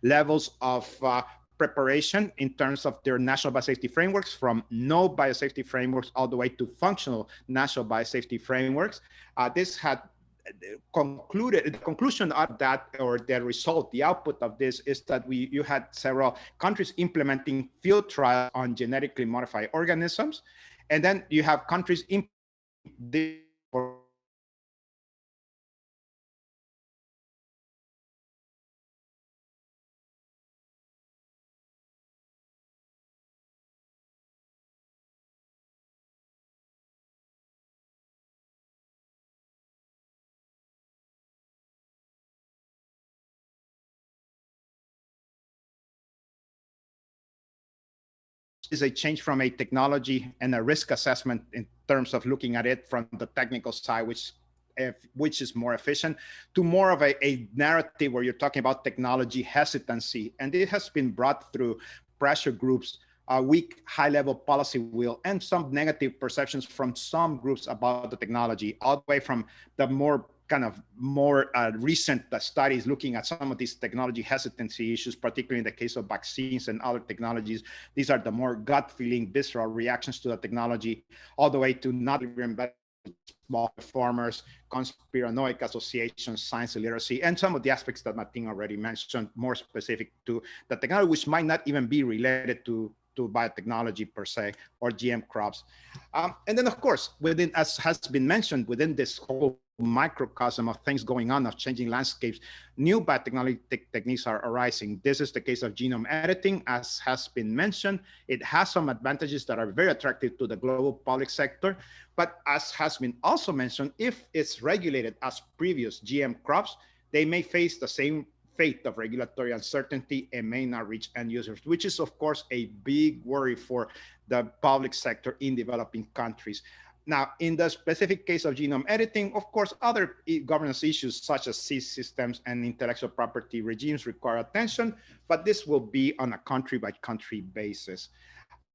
Speaker 4: levels of preparation in terms of their national biosafety frameworks, from no biosafety frameworks all the way to functional national biosafety frameworks. This had concluded, the conclusion of that, or the result, the output of this, is that you had several countries implementing field trials on genetically modified organisms, and then you have countries implementing is a change from a technology and a risk assessment in terms of looking at it from the technical side, which is more efficient, to more of a narrative where you're talking about technology hesitancy. And it has been brought through pressure groups, a weak high-level policy will, and some negative perceptions from some groups about the technology, all the way from the more kind of more recent studies looking at some of these technology hesitancy issues, particularly in the case of vaccines and other technologies. These are the more gut feeling, visceral reactions to the technology, all the way to not even small performers, conspiranoic associations, science illiteracy, and some of the aspects that Martin already mentioned, more specific to the technology, which might not even be related to biotechnology per se, or GM crops. And then of course, within, as has been mentioned, within this whole microcosm of things going on, of changing landscapes, new biotechnology techniques are arising. This is the case of genome editing, as has been mentioned. It has some advantages that are very attractive to the global public sector, but as has been also mentioned, if it's regulated as previous GM crops, they may face the same fate of regulatory uncertainty and may not reach end users, which is of course a big worry for the public sector in developing countries. Now, in the specific case of genome editing, of course, other governance issues such as systems and intellectual property regimes require attention, but this will be on a country by country basis.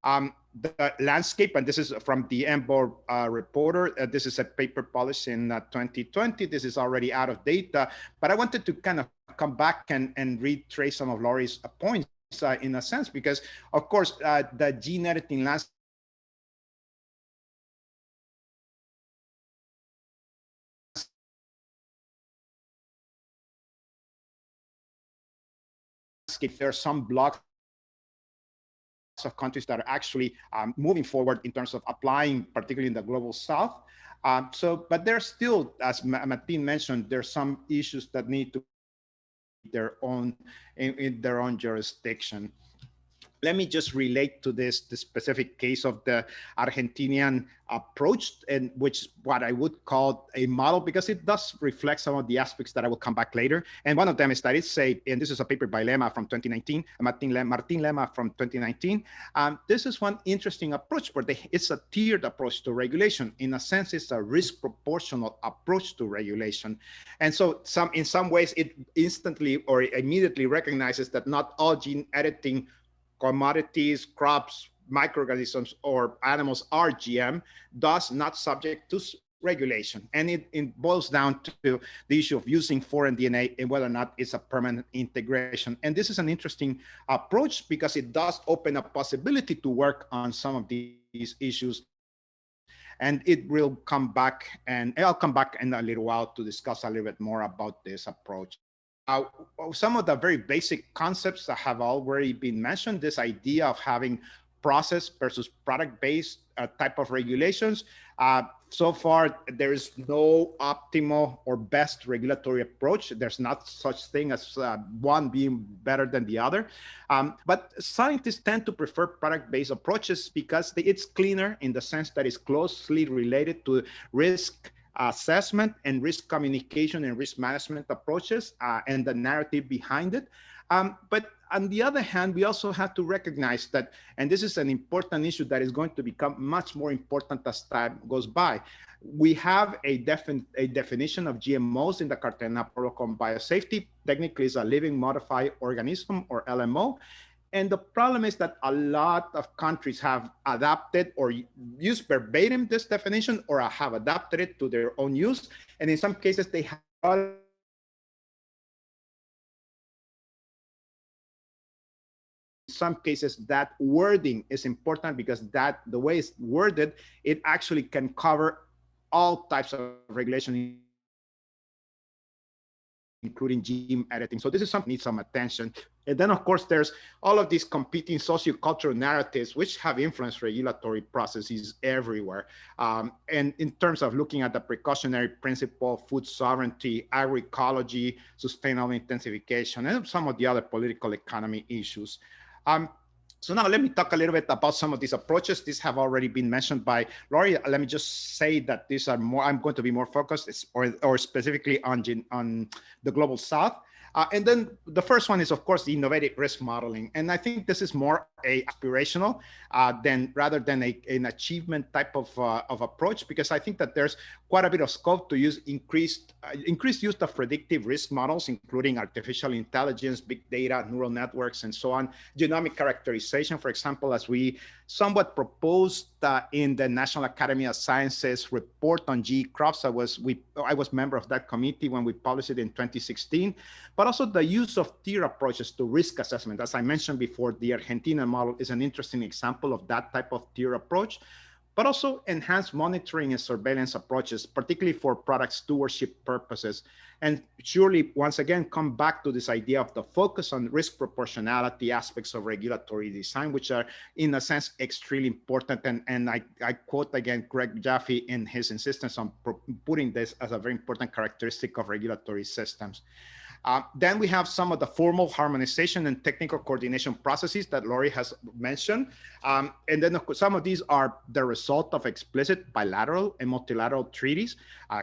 Speaker 4: The landscape, and this is from the EMBO reporter, this is a paper published in 2020. This is already out of data, but I wanted to kind of come back and retrace some of Laurie's points in a sense, because of course, the gene editing landscape there are some blocks of countries that are actually moving forward in terms of applying, particularly in the global south. But there's still, as Martin mentioned, there's some issues that need to be in their own jurisdiction. Let me just relate to the specific case of the Argentinian approach, and which is what I would call a model, because it does reflect some of the aspects that I will come back later. And one of them is that it's and this is a paper by Lema from 2019, Martin Lema from 2019. This is one interesting approach where it's a tiered approach to regulation. In a sense, it's a risk proportional approach to regulation. And so in some ways, it instantly or immediately recognizes that not all gene editing commodities, crops, microorganisms, or animals are GM, thus not subject to regulation. And it boils down to the issue of using foreign DNA and whether or not it's a permanent integration. And this is an interesting approach because it does open a possibility to work on some of these issues. And it will come back, and I'll come back in a little while to discuss a little bit more about this approach. Some of the very basic concepts that have already been mentioned, this idea of having process versus product-based type of regulations. So far, there is no optimal or best regulatory approach. There's not such thing as one being better than the other. But scientists tend to prefer product-based approaches because it's cleaner in the sense that it's closely related to risk assessment and risk communication and risk management approaches and the narrative behind it. But on the other hand, we also have to recognize that, and this is an important issue that is going to become much more important as time goes by. We have a definition of GMOs in the Cartagena Protocol on Biosafety. Technically, it's a living modified organism, or LMO. And the problem is that a lot of countries have adapted or used verbatim this definition or have adapted it to their own use. And in some cases, they have some cases that wording is important because the way it's worded, it actually can cover all types of regulation, including gene editing. So this is something that needs some attention. And then, of course, there's all of these competing sociocultural narratives, which have influenced regulatory processes everywhere. And in terms of looking at the precautionary principle, food sovereignty, agroecology, sustainable intensification, and some of the other political economy issues. So now let me talk a little bit about some of these approaches. These have already been mentioned by Laurie. Let me just say that these are more, I'm going to be more focused or specifically on the global south. And then the first one is, of course, the innovative risk modeling. And I think this is more aspirational rather than an achievement type of approach, because I think that there's quite a bit of scope to use increased use of predictive risk models, including artificial intelligence, big data, neural networks, and so on. Genomic characterization, for example, as we somewhat proposed in the National Academy of Sciences report on GE crops. I was member of that committee when we published it in 2016, but also the use of tier approaches to risk assessment. As I mentioned before, the Argentina model is an interesting example of that type of tier approach, but also enhanced monitoring and surveillance approaches, particularly for product stewardship purposes. And surely, once again, come back to this idea of the focus on risk proportionality aspects of regulatory design, which are, in a sense, extremely important. And I quote again Greg Jaffe in his insistence on putting this as a very important characteristic of regulatory systems. Then we have some of the formal harmonization and technical coordination processes that Lori has mentioned. And then of course, some of these are the result of explicit bilateral and multilateral treaties.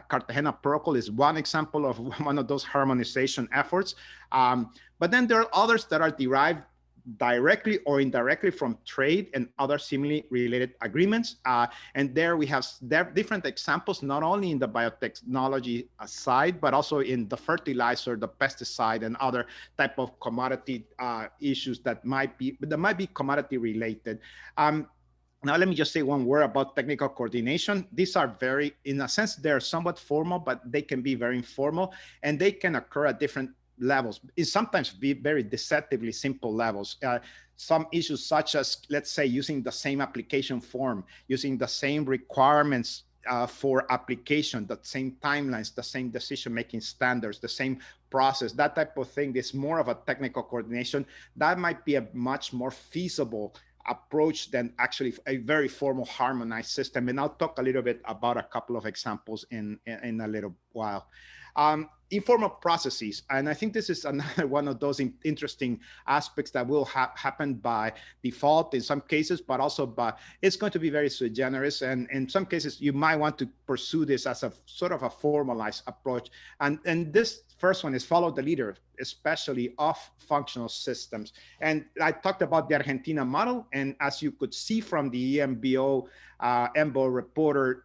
Speaker 4: Cartagena Protocol is one example of one of those harmonization efforts. But then there are others that are derived directly or indirectly from trade and other similarly related agreements. And there we have different examples, not only in the biotechnology side, but also in the fertilizer, the pesticide, and other type of commodity issues that might be commodity related. Now, let me just say one word about technical coordination. These are very, in a sense, they're somewhat formal, but they can be very informal, and they can occur at different levels. It sometimes be very deceptively simple levels. Some issues such as, let's say, using the same application form, using the same requirements for application, the same timelines, the same decision-making standards, the same process, that type of thing is more of a technical coordination. That might be a much more feasible approach than actually a very formal harmonized system. And I'll talk a little bit about a couple of examples in a little while. Informal processes, and I think this is another one of those interesting aspects that will happen by default in some cases, but also it's going to be very sui generis, and in some cases you might want to pursue this as a sort of a formalized approach. And this first one is follow the leader, especially of functional systems. And I talked about the Argentina model, and as you could see from the EMBO reporter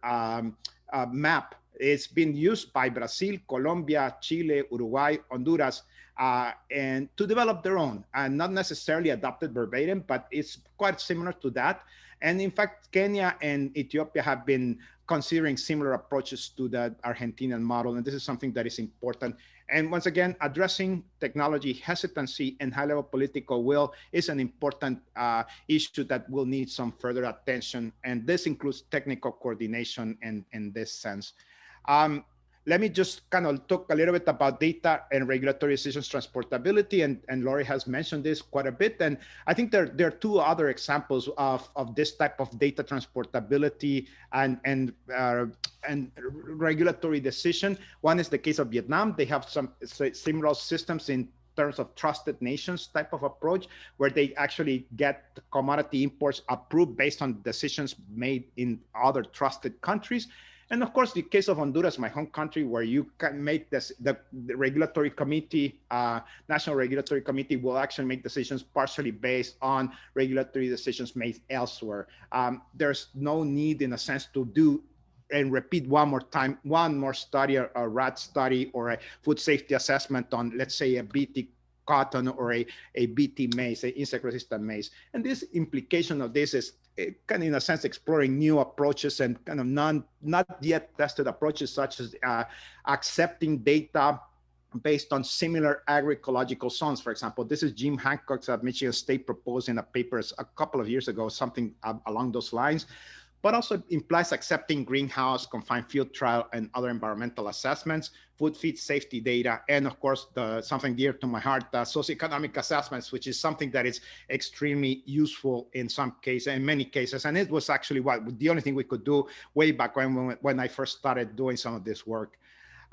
Speaker 4: map, it's been used by Brazil, Colombia, Chile, Uruguay, Honduras, and to develop their own, and not necessarily adopted verbatim, but it's quite similar to that. And in fact, Kenya and Ethiopia have been considering similar approaches to the Argentinian model, and this is something that is important. And once again, addressing technology hesitancy and high-level political will is an important issue that will need some further attention, and this includes technical coordination in this sense. Let me just kind of talk a little bit about data and regulatory decisions transportability, and Lori has mentioned this quite a bit. And I think there are two other examples of this type of data transportability and regulatory decision. One is the case of Vietnam. They have some similar systems in terms of trusted nations type of approach, where they actually get commodity imports approved based on decisions made in other trusted countries. And of course, the case of Honduras, my home country, where you can make this, the regulatory committee, National Regulatory Committee will actually make decisions partially based on regulatory decisions made elsewhere. There's no need, in a sense, to do and repeat one more study, a RAT study, or a food safety assessment on, let's say, a BT cotton or a BT maize, an insect-resistant maize. And this implication of this is kind of, in a sense, exploring new approaches and kind of not yet tested approaches, such as accepting data based on similar agroecological zones. For example, this is Jim Hancock's at Michigan State proposed in a paper a couple of years ago, something along those lines, but also implies accepting greenhouse, confined field trial, and other environmental assessments, food feed safety data, and of course, something dear to my heart, socioeconomic assessments, which is something that is extremely useful in some cases, in many cases. And it was actually the only thing we could do way back when I first started doing some of this work.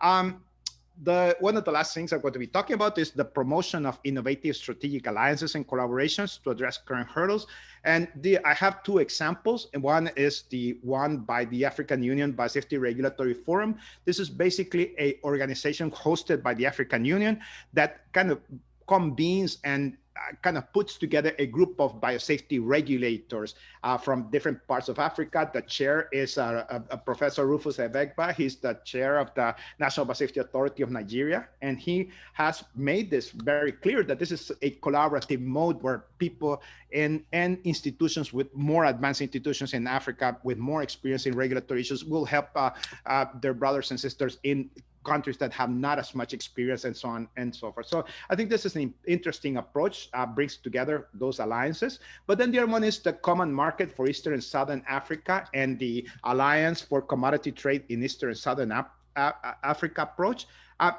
Speaker 4: One of the last things I'm going to be talking about is the promotion of innovative strategic alliances and collaborations to address current hurdles. And I have two examples, and one is the one by the African Union Biosafety Regulatory Forum. This is basically an organization hosted by the African Union that kind of convenes and kind of puts together a group of biosafety regulators from different parts of Africa. The chair is Professor Rufus Ebegba. He's the chair of the National Biosafety Authority of Nigeria. And he has made this very clear that this is a collaborative mode where people and institutions with more advanced institutions in Africa with more experience in regulatory issues will help their brothers and sisters in countries that have not as much experience, and so on and so forth. So I think this is an interesting approach, brings together those alliances. But then the other one is the Common Market for Eastern and Southern Africa and the Alliance for Commodity Trade in Eastern and Southern Africa approach.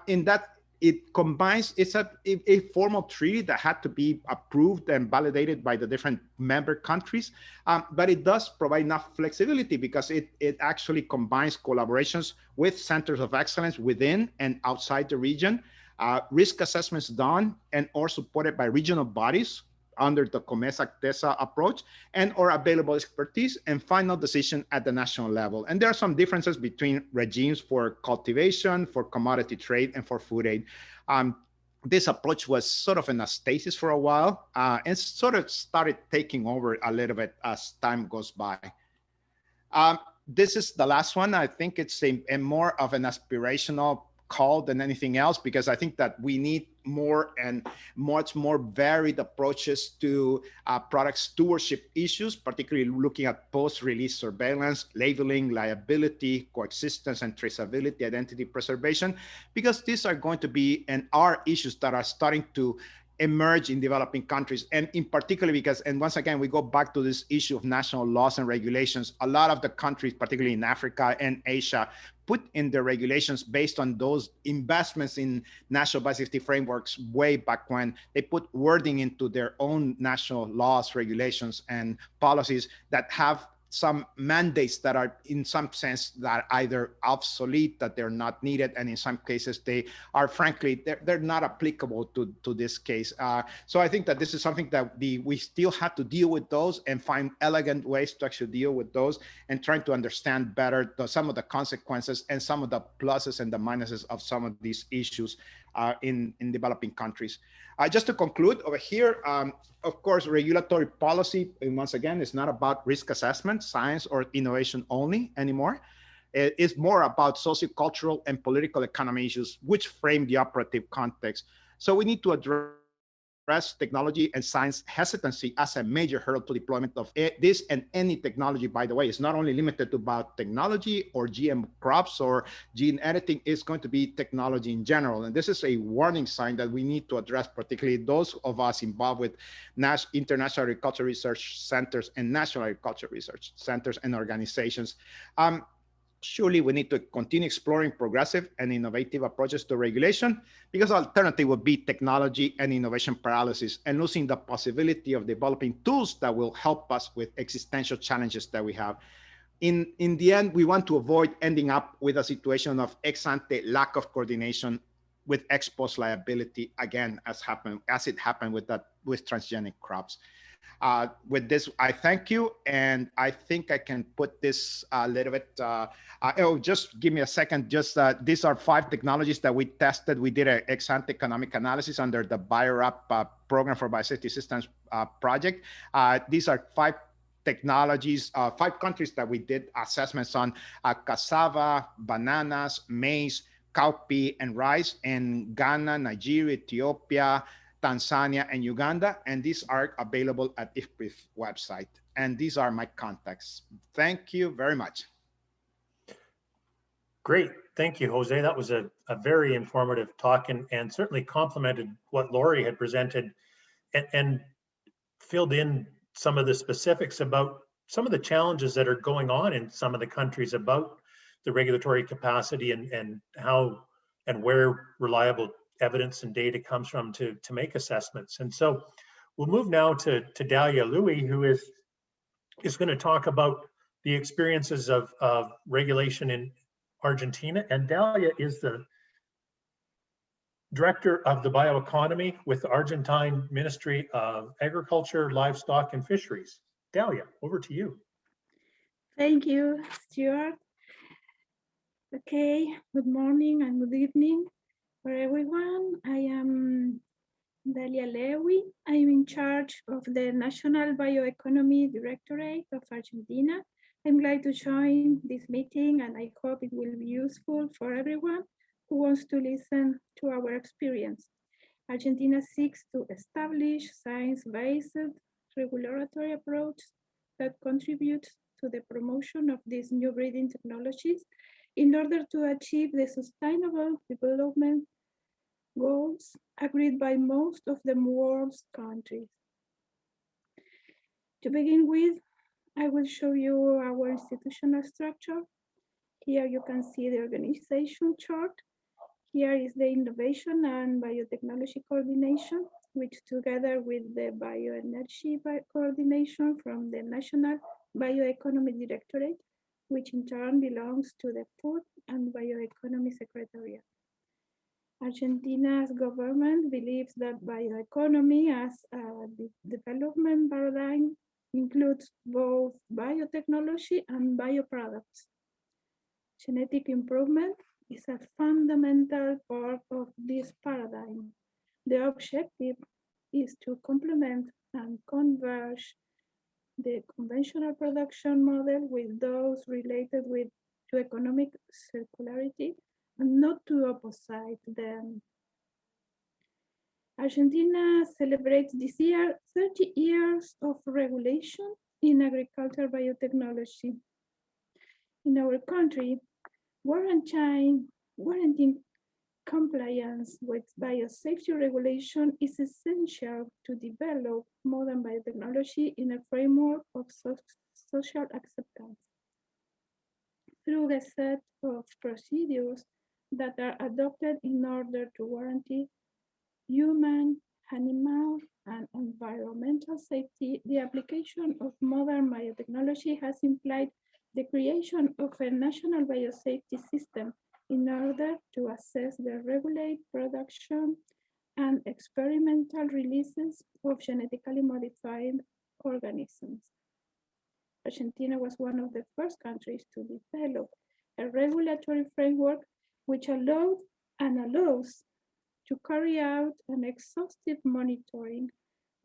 Speaker 4: In that, it combines, it's a formal treaty that had to be approved and validated by the different member countries, but it does provide enough flexibility because it actually combines collaborations with centers of excellence within and outside the region, risk assessments done and or supported by regional bodies under the COMESA-TESA approach, and or available expertise, and final decision at the national level. And there are some differences between regimes for cultivation, for commodity trade, and for food aid. This approach was sort of in a stasis for a while, and sort of started taking over a little bit as time goes by. This is the last one. I think it's a more of an aspirational call than anything else, because I think that we need more and much more varied approaches to product stewardship issues, particularly looking at post-release surveillance, labeling, liability, coexistence, and traceability, identity preservation, because these are going to be and are issues that are starting to emerge in developing countries. And in particular because, and once again, we go back to this issue of national laws and regulations, a lot of the countries, particularly in Africa and Asia, put in their regulations based on those investments in national biosafety frameworks way back when. They put wording into their own national laws, regulations, and policies that have some mandates that are in some sense that are either obsolete, that they're not needed, and in some cases they are frankly, they're not applicable to this case. So I think that this is something that we still have to deal with those and find elegant ways to actually deal with those and trying to understand better some of the consequences and some of the pluses and the minuses of some of these issues in developing countries. Just to conclude over here, of course, regulatory policy, and once again, is not about risk assessment, science, or innovation only anymore. It's more about sociocultural and political economy issues, which frame the operative context. So we need to address technology and science hesitancy as a major hurdle to deployment of this and any technology, by the way. It's not only limited to biotechnology or GM crops or gene editing, it's going to be technology in general. And this is a warning sign that we need to address, particularly those of us involved with international agriculture research centers and national agriculture research centers and organizations. Surely we need to continue exploring progressive and innovative approaches to regulation, because the alternative would be technology and innovation paralysis and losing the possibility of developing tools that will help us with existential challenges that we have. In the end, we want to avoid ending up with a situation of ex-ante lack of coordination with ex-post liability, again, as it happened with transgenic crops. With this, I thank you, and I think I can put this a little bit. Just give me a second. Just these are 5 technologies that we tested. We did an ex-ante economic analysis under the BioRap Program for Biosafety Systems project. These are 5 technologies, 5 countries that we did assessments on: cassava, bananas, maize, cowpea, and rice in Ghana, Nigeria, Ethiopia, Tanzania, and Uganda, and these are available at ICPRI's website. And these are my contacts. Thank you very much.
Speaker 1: Great, thank you, Jose. That was a very informative talk and certainly complemented what Lori had presented and filled in some of the specifics about some of the challenges that are going on in some of the countries about the regulatory capacity and how and where reliable evidence and data comes from to make assessments. And so we'll move now to Dalia Louie, who is going to talk about the experiences of regulation in Argentina. And Dalia is the director of the bioeconomy with the Argentine Ministry of Agriculture, Livestock, and Fisheries. Dalia, over to you.
Speaker 5: Thank you, Stuart. Okay, good morning and good evening for everyone. I am Dalia Lewy. I'm in charge of the National Bioeconomy Directorate of Argentina. I'm glad to join this meeting and I hope it will be useful for everyone who wants to listen to our experience. Argentina seeks to establish science-based regulatory approach that contributes to the promotion of these new breeding technologies in order to achieve the sustainable development goals agreed by most of the world's countries. To begin with, I will show you our institutional structure. Here you can see the organization chart. Here is the Innovation and Biotechnology Coordination, which together with the Bioenergy Coordination from the National Bioeconomy Directorate, which in turn belongs to the Food and Bioeconomy Secretariat. Argentina's government believes that bioeconomy as a development paradigm includes both biotechnology and bioproducts. Genetic improvement is a fundamental part of this paradigm. The objective is to complement and converge the conventional production model with those related to economic circularity and not to opposite them. Argentina celebrates this year 30 years of regulation in agricultural biotechnology. In our country, warranting compliance with biosafety regulation is essential to develop modern biotechnology in a framework of social acceptance. Through a set of procedures that are adopted in order to guarantee human, animal, and environmental safety, the application of modern biotechnology has implied the creation of a national biosafety system in order to assess the regulate production and experimental releases of genetically modified organisms. Argentina was one of the first countries to develop a regulatory framework which allowed and allows to carry out an exhaustive monitoring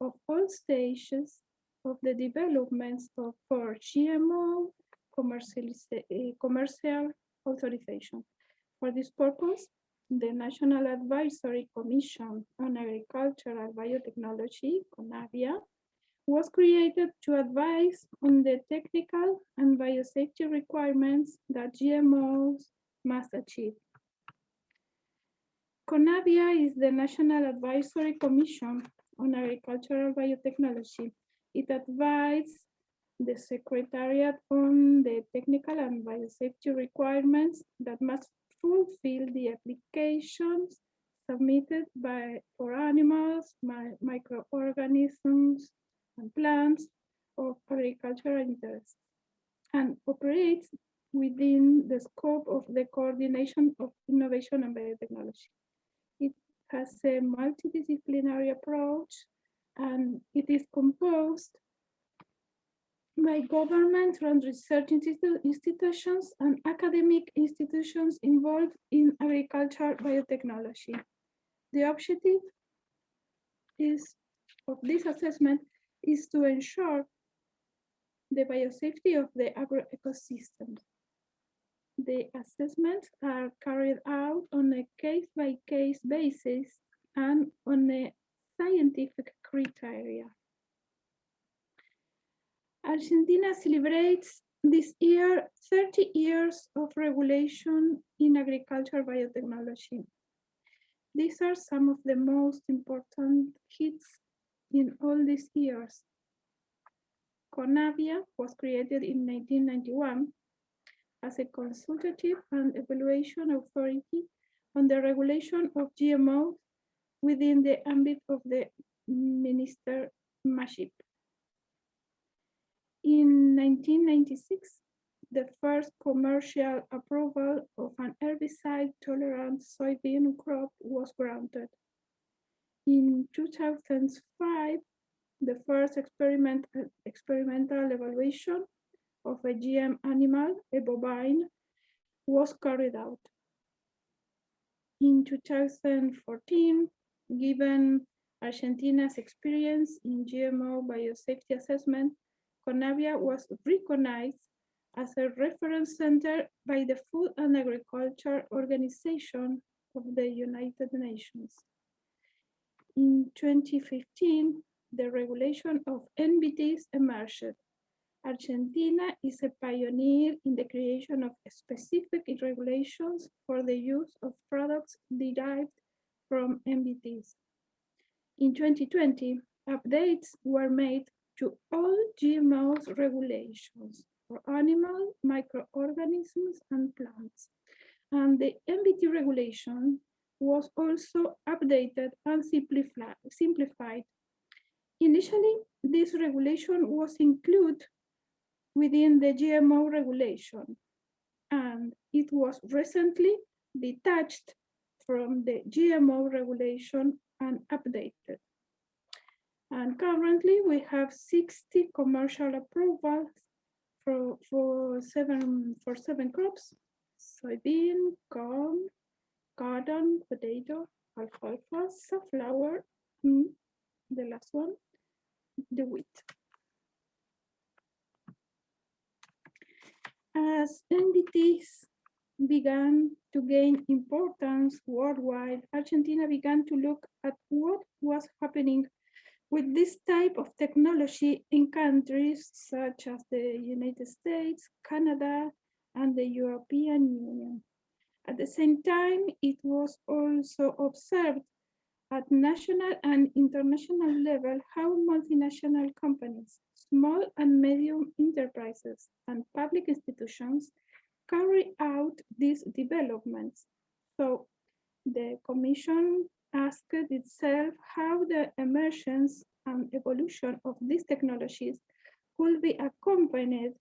Speaker 5: of all stages of the developments for GMO commercial authorization. For this purpose, the National Advisory Commission on Agricultural Biotechnology, CONABIA, was created to advise on the technical and biosafety requirements that GMOs must achieve. CONABIA is the National Advisory Commission on Agricultural Biotechnology. It advises the Secretariat on the technical and biosafety requirements that must fulfill the applications submitted for animals, microorganisms, and plants of agricultural interest, and operates within the scope of the coordination of innovation and biotechnology. It has a multidisciplinary approach, and it is composed by government and research institutions and academic institutions involved in agricultural biotechnology. The objective of this assessment is to ensure the biosafety of the agroecosystem. The assessments are carried out on a case-by-case basis and on a scientific criteria. Argentina celebrates this year 30 years of regulation in agricultural biotechnology. These are some of the most important hits in all these years. CONABIA was created in 1991 as a consultative and evaluation authority on the regulation of GMOs within the ambit of the ministership. In 1996, the first commercial approval of an herbicide-tolerant soybean crop was granted. In 2005, the first experimental evaluation of a GM animal, a bovine, was carried out. In 2014, given Argentina's experience in GMO biosafety assessment, Conavia was recognized as a reference center by the Food and Agriculture Organization of the United Nations. In 2015, the regulation of NBTs emerged. Argentina is a pioneer in the creation of specific regulations for the use of products derived from NBTs. In 2020, updates were made to all GMOs regulations for animal, microorganisms, and plants. And the NBT regulation was also updated and simplified. Initially, this regulation was included within the GMO regulation, and it was recently detached from the GMO regulation and updated. And currently we have 60 commercial approvals for seven crops: soybean, corn, cotton, potato, alfalfa, safflower, the last one, the wheat. As NBTs began to gain importance worldwide, Argentina began to look at what was happening with this type of technology in countries such as the United States, Canada, and the European Union. At the same time, it was also observed at national and international level how multinational companies, small and medium enterprises, and public institutions carry out these developments. So the Commission asked itself how the emergence and evolution of these technologies could be accompanied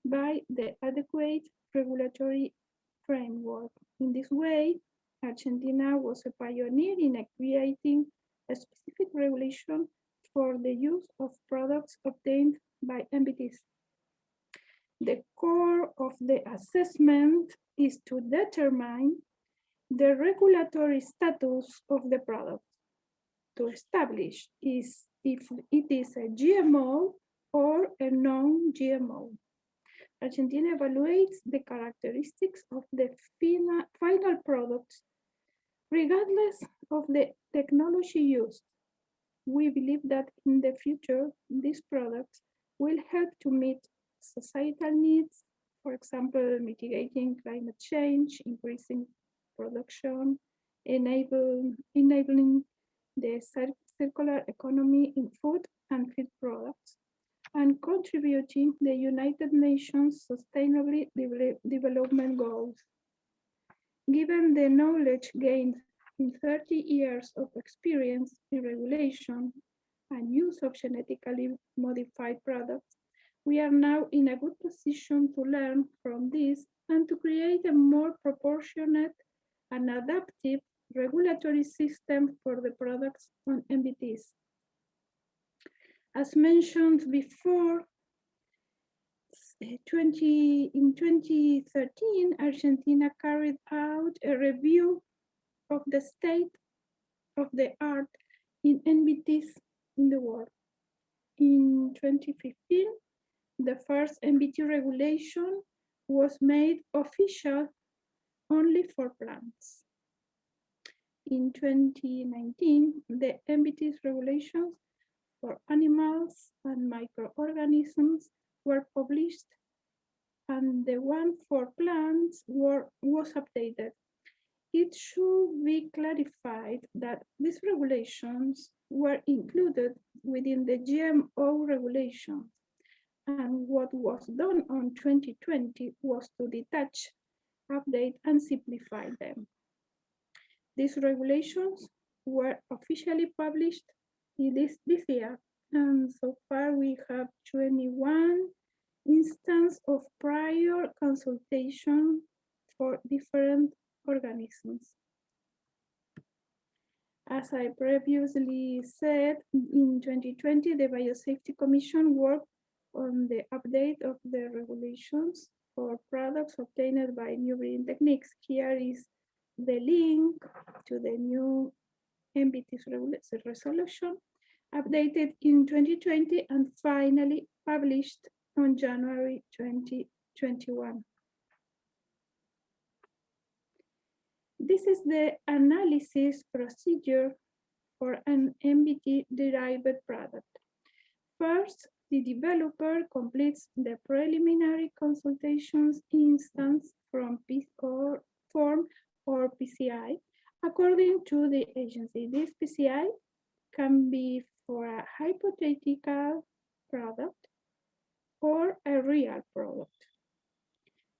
Speaker 5: by the adequate regulatory framework. In this way, Argentina was a pioneer in creating a specific regulation for the use of products obtained by NBTs. The core of the assessment is to determine the regulatory status of the product, to establish if it is a GMO or a non-GMO. Argentina evaluates the characteristics of the final products regardless of the technology used. We believe that in the future, these products will help to meet societal needs, for example, mitigating climate change, increasing production, enabling the circular economy in food and feed products, and contributing the United Nations Sustainable Development Goals. Given the knowledge gained in 30 years of experience in regulation and use of genetically modified products, we are now in a good position to learn from this and to create a more proportionate and adaptive regulatory system for the products on NBTs. As mentioned before, in 2013, Argentina carried out a review of the state of the art in NBTs in the world. In 2015, the first NBT regulation was made official only for plants. In 2019, the NBTs regulations for animals and microorganisms were published, and the one for plants was updated. It should be clarified that these regulations were included within the GMO regulations, and what was done on 2020 was to detach, update, and simplify them. These regulations were officially published in this year, and so far we have 21 instances of prior consultation for different organisms. As I previously said, in 2020, the Biosafety Commission worked on the update of the regulations for products obtained by new breeding techniques. Here is the link to the new MBT's resolution, updated in 2020 and finally published on January 2021. This is the analysis procedure for an MBT-derived product. First, the developer completes the preliminary consultations instance from form or PCI according to the agency. This PCI can be for a hypothetical product or a real product.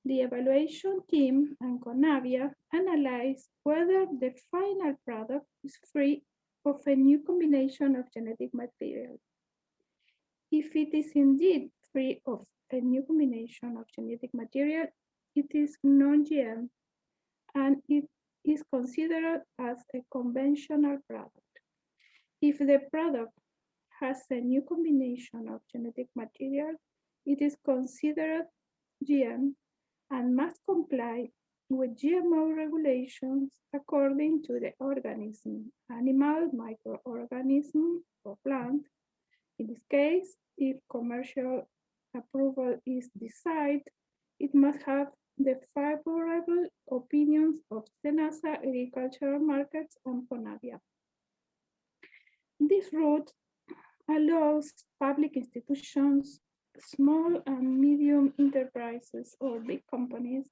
Speaker 5: The evaluation team and CONAVIA analyze whether the final product is free of a new combination of genetic material. If it is indeed free of a new combination of genetic material, it is non-GM and it is considered as a conventional product. If the product has a new combination of genetic material, it is considered GM and must comply with GMO regulations according to the organism, animal, microorganism, or plant. In this case, if commercial approval is desired, it must have the favorable opinions of SENASA, agricultural markets, and CONAVIA. This route allows public institutions, small and medium enterprises, or big companies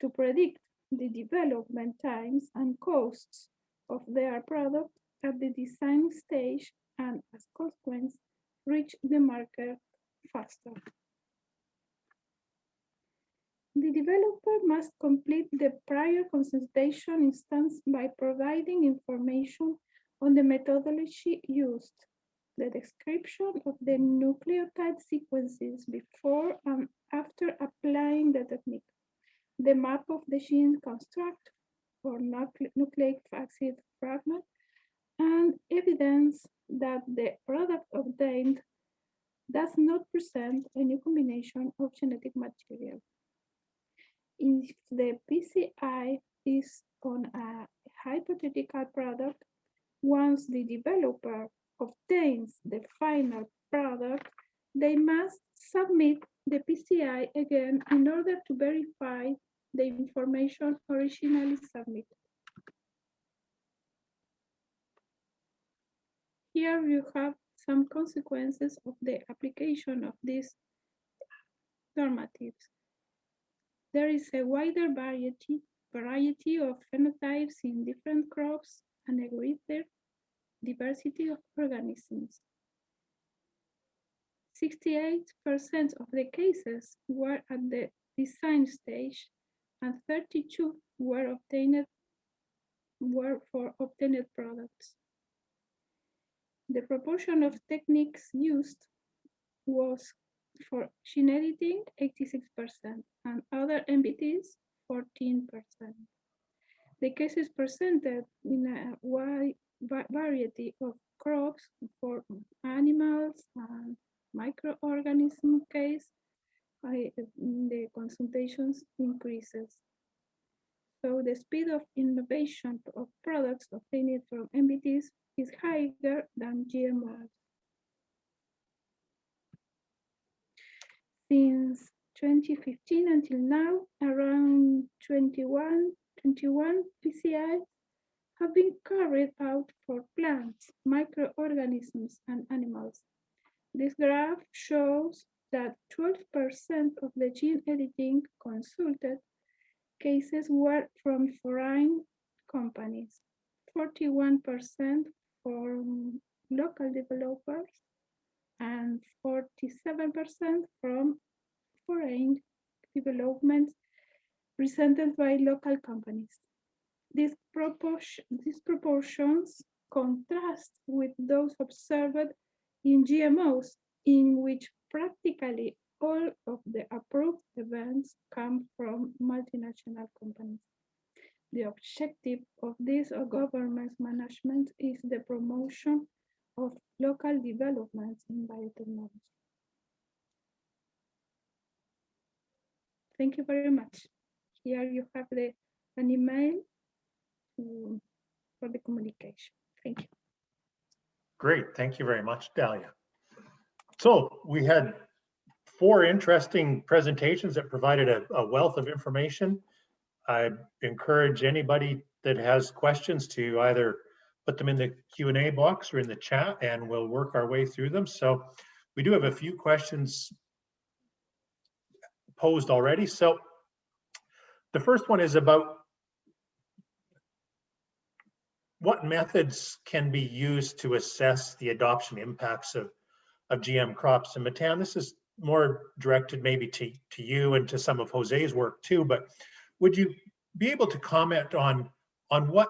Speaker 5: to predict the development times and costs of their product at the design stage and, as a consequence, reach the market faster. The developer must complete the prior consultation instance by providing information on the methodology used, the description of the nucleotide sequences before and after applying the technique, the map of the gene construct or nucleic acid fragment, and evidence that the product obtained does not present a new combination of genetic material. If the PCI is on a hypothetical product, once the developer obtains the final product, they must submit the PCI again in order to verify the information originally submitted. Here you have some consequences of the application of these normatives. There is a wider variety of phenotypes in different crops and a greater diversity of organisms. 68% of the cases were at the design stage and 32 were for obtained products. The proportion of techniques used was for gene editing 86% and other MBTs 14%. The cases presented in a wide variety of crops for animals and microorganism case, the consultations increases. So the speed of innovation of products obtained from MBTs is higher than GMOs. Since 2015 until now, around 21 PCIs have been carried out for plants, microorganisms, and animals. This graph shows that 12% of the gene editing consulted cases were from foreign companies, 41% from local developers, and 47% from foreign developments presented by local companies. These proportions contrast with those observed in GMOs, in which practically all of the approved events come from multinational companies. The objective of this government management is the promotion of local developments in biotechnology. Thank you very much. Here you have an email for the communication. Thank you. Thank you.
Speaker 1: Great, thank you very much, Dalia. So we had 4 interesting presentations that provided a wealth of information. I encourage anybody that has questions to either put them in the Q&A box or in the chat, and we'll work our way through them. So we do have a few questions posed already. So the first one is about what methods can be used to assess the adoption impacts of GM crops. And Matan, this is more directed maybe to you and to some of Jose's work too, but would you be able to comment on what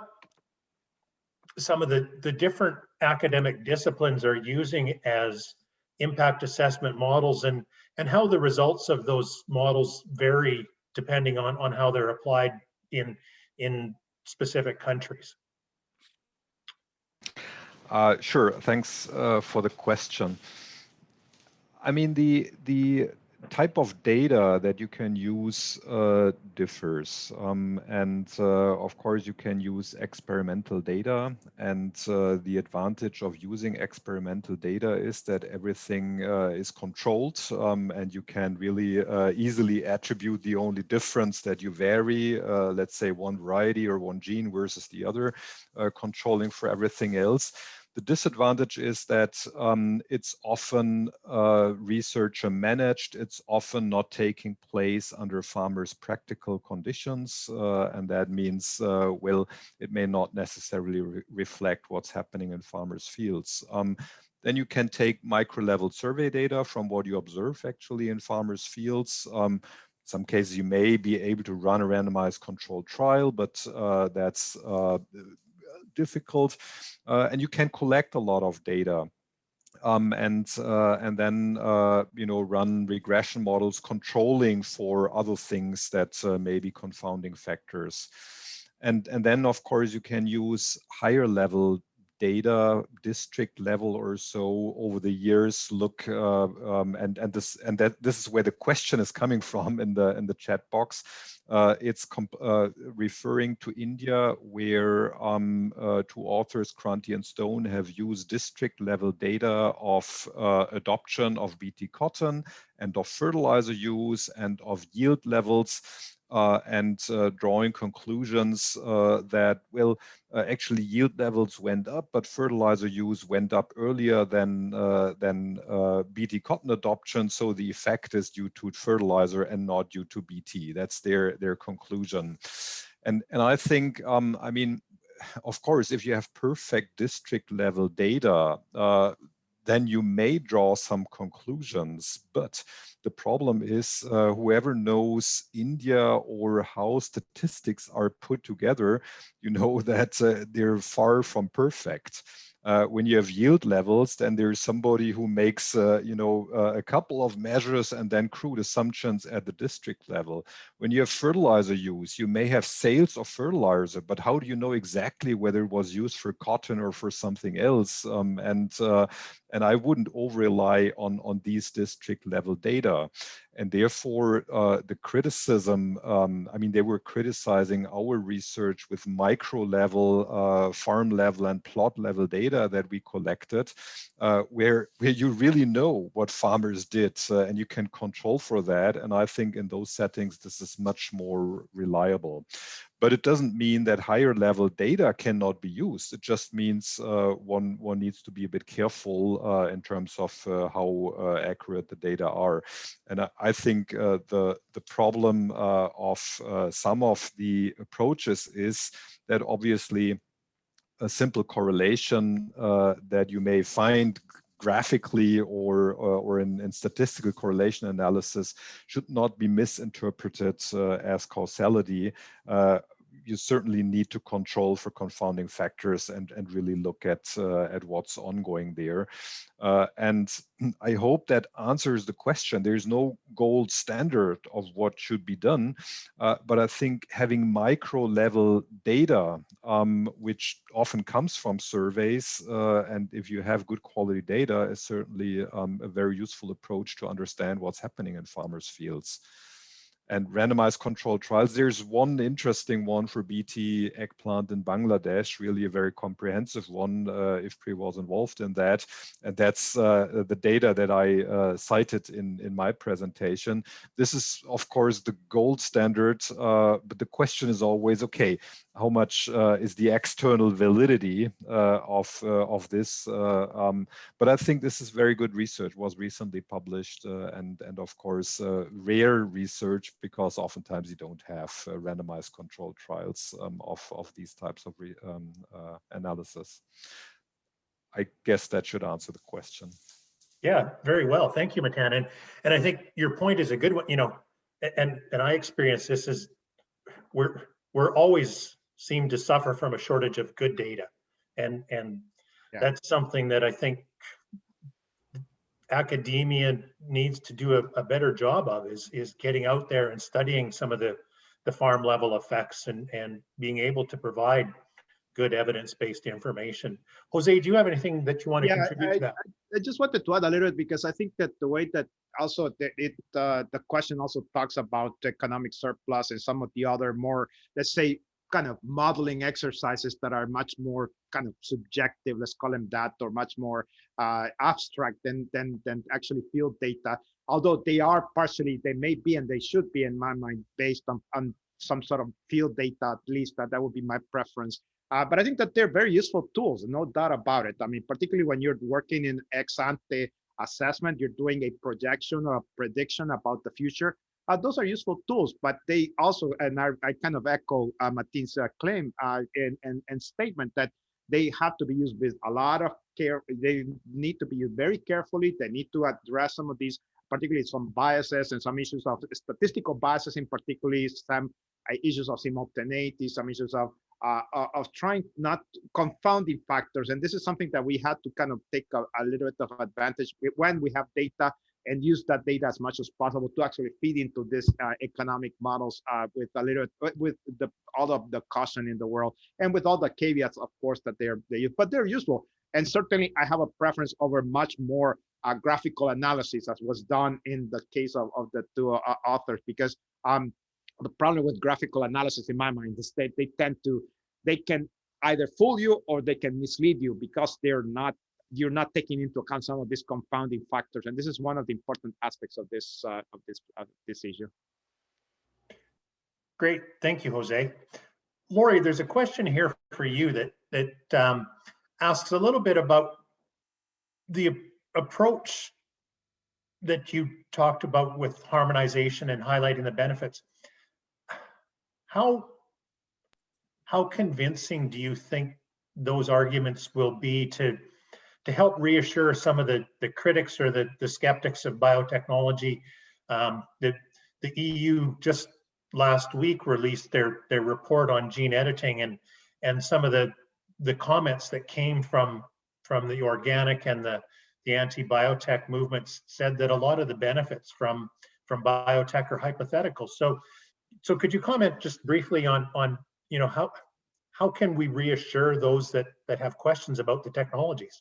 Speaker 1: some of the different academic disciplines are using as impact assessment models, and how the results of those models vary depending on how they're applied in specific countries?
Speaker 2: Sure, thanks for the question. I mean, the type of data that you can use differs. Of course, you can use experimental data. And the advantage of using experimental data is that everything is controlled, and you can really easily attribute the only difference that you vary, let's say one variety or one gene versus the other, controlling for everything else. The disadvantage is that it's often researcher managed. It's often not taking place under farmers' practical conditions. And that means, well, it may not necessarily reflect what's happening in farmers' fields. Then you can take micro-level survey data from what you observe actually in farmers' fields. Some cases you may be able to run a randomized controlled trial, but that's difficult, and you can collect a lot of data, and then run regression models controlling for other things that may be confounding factors, and then of course you can use higher level data, district level or so over the years. Look, this is where the question is coming from in the chat box. It's referring to India, where 2 authors, Kranti and Stone, have used district level data of adoption of BT cotton and of fertilizer use and of yield levels, and drawing conclusions that, well, actually yield levels went up, but fertilizer use went up earlier than BT cotton adoption. So the effect is due to fertilizer and not due to BT. That's their conclusion. And I think, I mean, of course, if you have perfect district level data, then you may draw some conclusions. But the problem is whoever knows India or how statistics are put together, you know that they're far from perfect. When you have yield levels, then there's somebody who makes a couple of measures and then crude assumptions at the district level. When you have fertilizer use, you may have sales of fertilizer, but how do you know exactly whether it was used for cotton or for something else? And I wouldn't over-rely on these district level data. And therefore, the criticism, I mean, they were criticizing our research with micro level, farm level and plot level data that we collected, where you really know what farmers did, and you can control for that. And I think in those settings, this is much more reliable. But it doesn't mean that higher level data cannot be used. It just means one needs to be a bit careful in terms of how accurate the data are. And I think the problem of some of the approaches is that obviously a simple correlation that you may find graphically or in statistical correlation analysis should not be misinterpreted as causality. You certainly need to control for confounding factors and really look at what's ongoing there. And I hope that answers the question. There's no gold standard of what should be done, but I think having micro level data, which often comes from surveys, and if you have good quality data, is certainly a very useful approach to understand what's happening in farmers' fields. And randomized controlled trials, there's one interesting one for BT eggplant in Bangladesh, really a very comprehensive one, IFPRI was involved in that. And that's the data that I cited in my presentation. This is, of course, the gold standard, but the question is always, okay, how much is the external validity of this? But I think this is very good research, was recently published, and of course, rare research, because oftentimes you don't have randomized controlled trials of these types of analysis. I guess that should answer the question.
Speaker 1: Yeah, very well. Thank you, Matan. And I think your point is a good one, you know, and I experience this is we're always seem to suffer from a shortage of good data. And
Speaker 4: Yeah.
Speaker 1: that's something that I think academia needs to do a better job of, is getting out there and studying some of the farm level effects and being able to provide good evidence-based information. Jose, do you have anything that you want to contribute to that?
Speaker 4: I just wanted to add a little bit, because I think that the way that also the question also talks about economic surplus and some of the other more, let's say, kind of modeling exercises that are much more kind of subjective, let's call them that, or much more abstract than actually field data. Although they are partially, they may be and they should be, in my mind, based on some sort of field data, at least that would be my preference. But I think that they're very useful tools, no doubt about it. I mean, particularly when you're working in ex ante assessment, you're doing a projection or a prediction about the future. Those are useful tools, but they also, and I kind of echo Matin's claim and statement that they have to be used with a lot of care. They need to be used very carefully. They need to address some of these, particularly some biases and some issues of statistical biases, in particularly some issues of simultaneity, some issues of trying not confounding factors. And this is something that we had to kind of take a little bit of advantage when we have data, and use that data as much as possible to actually feed into this economic models with a little bit, with all of the caution in the world, and with all the caveats, of course, that but they're useful. And certainly I have a preference over much more graphical analysis, as was done in the case of the two authors, because the problem with graphical analysis, in my mind, is that they can either fool you or they can mislead you, because you're not taking into account some of these confounding factors. And this is one of the important aspects of this issue.
Speaker 1: Great, thank you, Jose. Lori, there's a question here for you that asks a little bit about the approach that you talked about with harmonization and highlighting the benefits. How convincing do you think those arguments will be to help reassure some of the critics or the skeptics of biotechnology? The EU just last week released their report on gene editing, and some of the comments that came from the organic and the anti-biotech movements said that a lot of the benefits from biotech are hypothetical. So could you comment just briefly on you know, how can we reassure those that have questions about the technologies?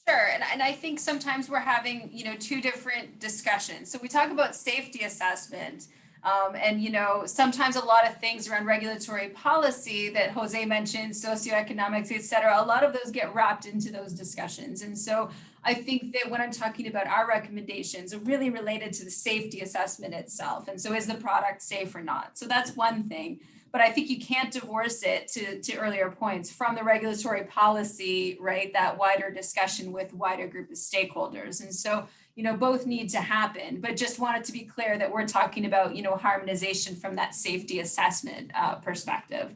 Speaker 3: Sure, and I think sometimes we're having, you know, two different discussions. So we talk about safety assessment, and, you know, sometimes a lot of things around regulatory policy that Jose mentioned, socioeconomics, et cetera, a lot of those get wrapped into those discussions. And so I think that when I'm talking about our recommendations, are really related to the safety assessment itself. And so is the product safe or not? So that's one thing. But I think you can't divorce it, to earlier points, from the regulatory policy, right? That wider discussion with wider group of stakeholders. And so, you know, both need to happen, but just wanted to be clear that we're talking about, you know, harmonization from that safety assessment perspective.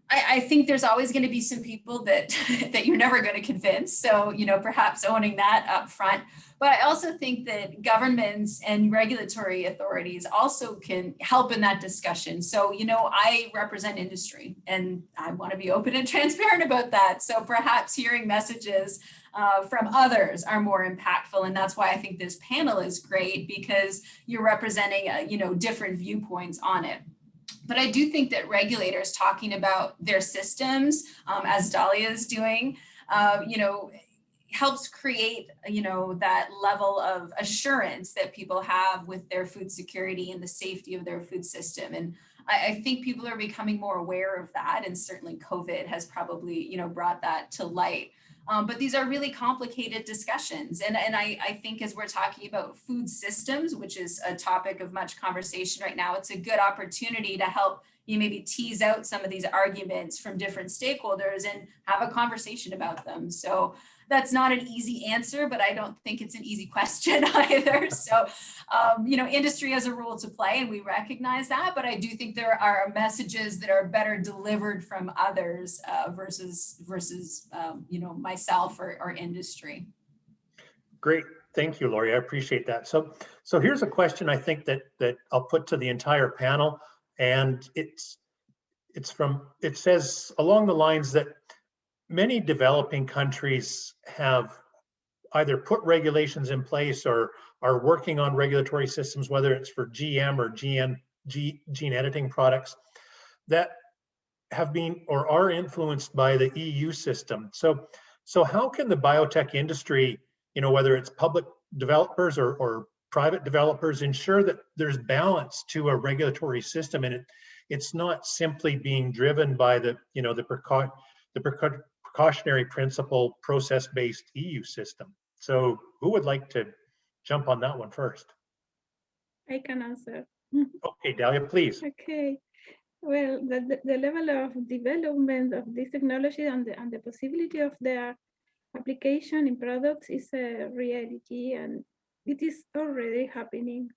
Speaker 3: I think there's always going to be some people that you're never going to convince. So, you know, perhaps owning that up front. But I also think that governments and regulatory authorities also can help in that discussion. So, you know, I represent industry and I want to be open and transparent about that. So perhaps hearing messages from others are more impactful. And that's why I think this panel is great, because you're representing, you know, different viewpoints on it. But I do think that regulators talking about their systems, as Dahlia is doing, you know, helps create, that level of assurance that people have with their food security and the safety of their food system. And I think people are becoming more aware of that. And certainly COVID has probably, brought that to light. But these are really complicated discussions. And I think as we're talking about food systems, which is a topic of much conversation right now, it's a good opportunity to help you maybe tease out some of these arguments from different stakeholders and have a conversation about them. So that's not an easy answer, but I don't think it's an easy question either. So, industry has a role to play and we recognize that, but I do think there are messages that are better delivered from others versus myself or industry.
Speaker 1: Great. Thank you, Lori. I appreciate that. So here's a question I think that I'll put to the entire panel. And it says along the lines that many developing countries have either put regulations in place or are working on regulatory systems, whether it's for GM or gene editing products that have been or are influenced by the EU system. So how can the biotech industry, whether it's public developers or private developers, ensure that there's balance to a regulatory system and it's not simply being driven by the precautionary principle process-based EU system? So who would like to jump on that one first?
Speaker 5: I can answer.
Speaker 1: Okay, Dalia, please.
Speaker 5: Okay. Well, the level of development of this technology and the possibility of their application in products is a reality, and it is already happening.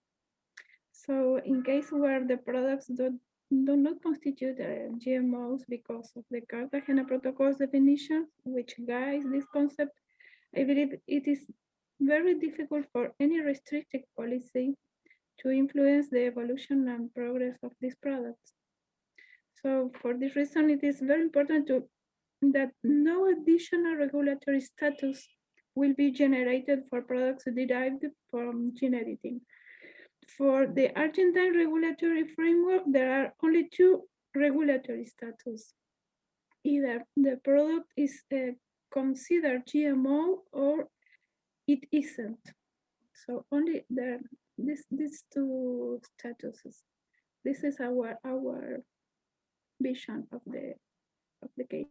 Speaker 5: So in case where the products do not constitute GMOs because of the Cartagena Protocol's definition, which guides this concept, I believe it is very difficult for any restrictive policy to influence the evolution and progress of these products. So for this reason, it is very important that no additional regulatory status will be generated for products derived from gene editing. For the Argentine regulatory framework, there are only two regulatory status. Either the product is considered GMO or it isn't. So only these two statuses. This is our vision of the case.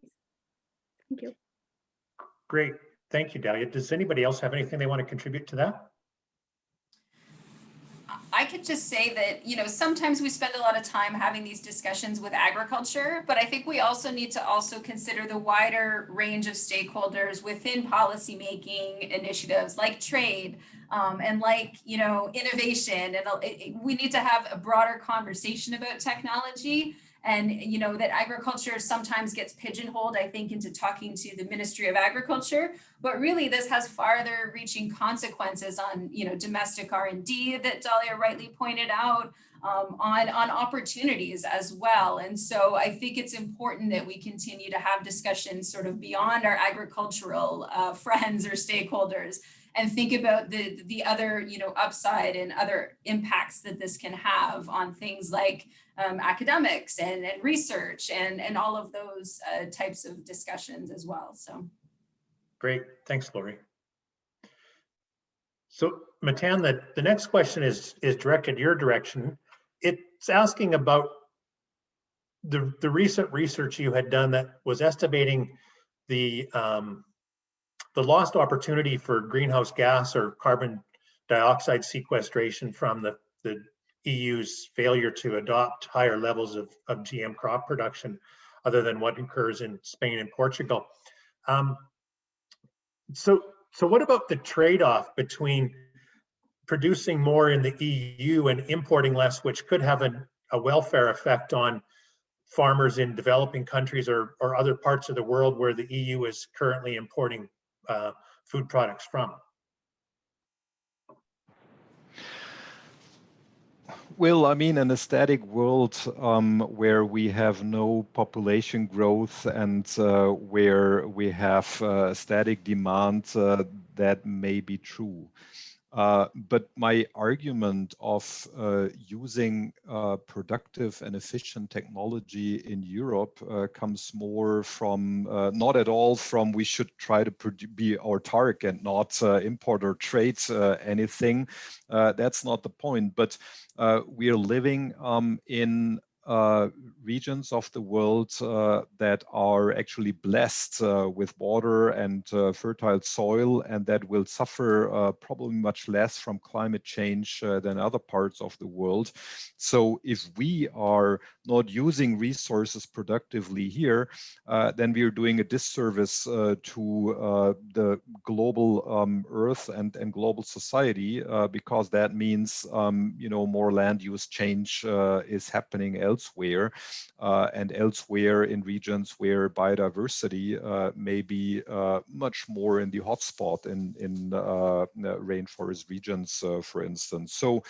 Speaker 5: Thank you.
Speaker 1: Great. Thank you, Dalia. Does anybody else have anything they want to contribute to that?
Speaker 3: I could just say that, sometimes we spend a lot of time having these discussions with agriculture, but I think we also need to consider the wider range of stakeholders within policymaking initiatives like trade and like, innovation. And we need to have a broader conversation about technology. And, that agriculture sometimes gets pigeonholed, I think, into talking to the Ministry of Agriculture. But really, this has farther reaching consequences on, domestic R&D that Dalia rightly pointed out, on opportunities as well. And so I think it's important that we continue to have discussions sort of beyond our agricultural friends or stakeholders and think about the other, upside and other impacts that this can have on things like academics and research and all of those types of discussions as well. So.
Speaker 1: Great, thanks, Lori. So Matan, the next question is directed your direction. It's asking about the recent research you had done that was estimating the lost opportunity for greenhouse gas or carbon dioxide sequestration from the EU's failure to adopt higher levels of GM crop production other than what occurs in Spain and Portugal. So what about the trade-off between producing more in the EU and importing less, which could have a welfare effect on farmers in developing countries or other parts of the world where the EU is currently importing food products from?
Speaker 2: Well, I mean, in a static world where we have no population growth and where we have static demand, that may be true. But my argument of using productive and efficient technology in Europe comes more from, not at all from we should try to be autark and not import or trade anything. That's not the point. But we are living in regions of the world that are actually blessed with water and fertile soil, and that will suffer probably much less from climate change than other parts of the world. So if we are not using resources productively here, then we are doing a disservice to the global Earth and global society, because that means more land use change is happening elsewhere, and elsewhere in regions where biodiversity may be much more in the hotspot in rainforest regions, for instance. So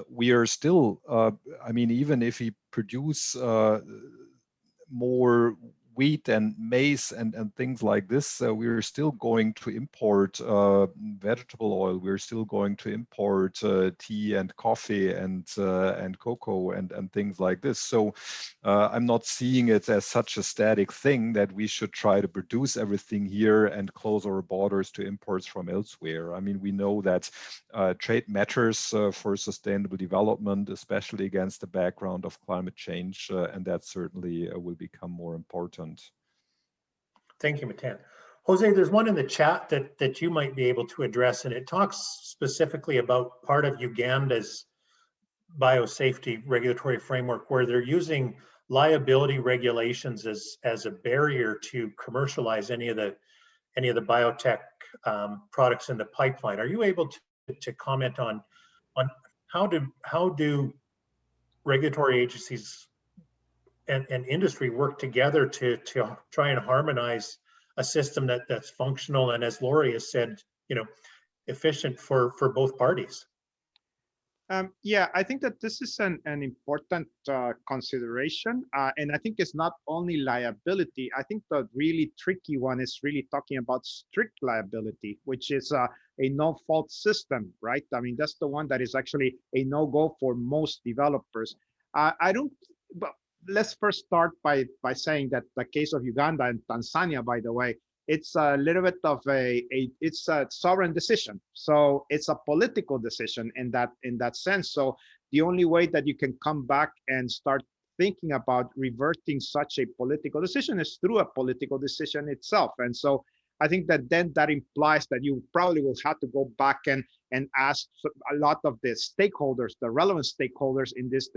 Speaker 2: we are still, I mean, even if we produce more wheat and maize and things like this, we're still going to import vegetable oil. We're still going to import tea and coffee and cocoa and things like this. So I'm not seeing it as such a static thing that we should try to produce everything here and close our borders to imports from elsewhere. I mean, we know that trade matters for sustainable development, especially against the background of climate change, and that certainly will become more important.
Speaker 1: Thank you, Matan. Jose, there's one in the chat that you might be able to address, and it talks specifically about part of Uganda's biosafety regulatory framework where they're using liability regulations as a barrier to commercialize any of the biotech products in the pipeline. Are you able to comment on how do regulatory agencies and industry work together to try and harmonize a system that's functional and, as Lori has said, efficient for both parties?
Speaker 4: Yeah, I think that this is an important consideration. And I think it's not only liability. I think the really tricky one is really talking about strict liability, which is a no-fault system, right? I mean, that's the one that is actually a no-go for most developers. But let's first start by saying that the case of Uganda and Tanzania, by the way, it's a little bit of it's a sovereign decision. So it's a political decision in that sense. So the only way that you can come back and start thinking about reverting such a political decision is through a political decision itself. And so I think that then that implies that you probably will have to go back and ask a lot of the stakeholders, the relevant stakeholders in this,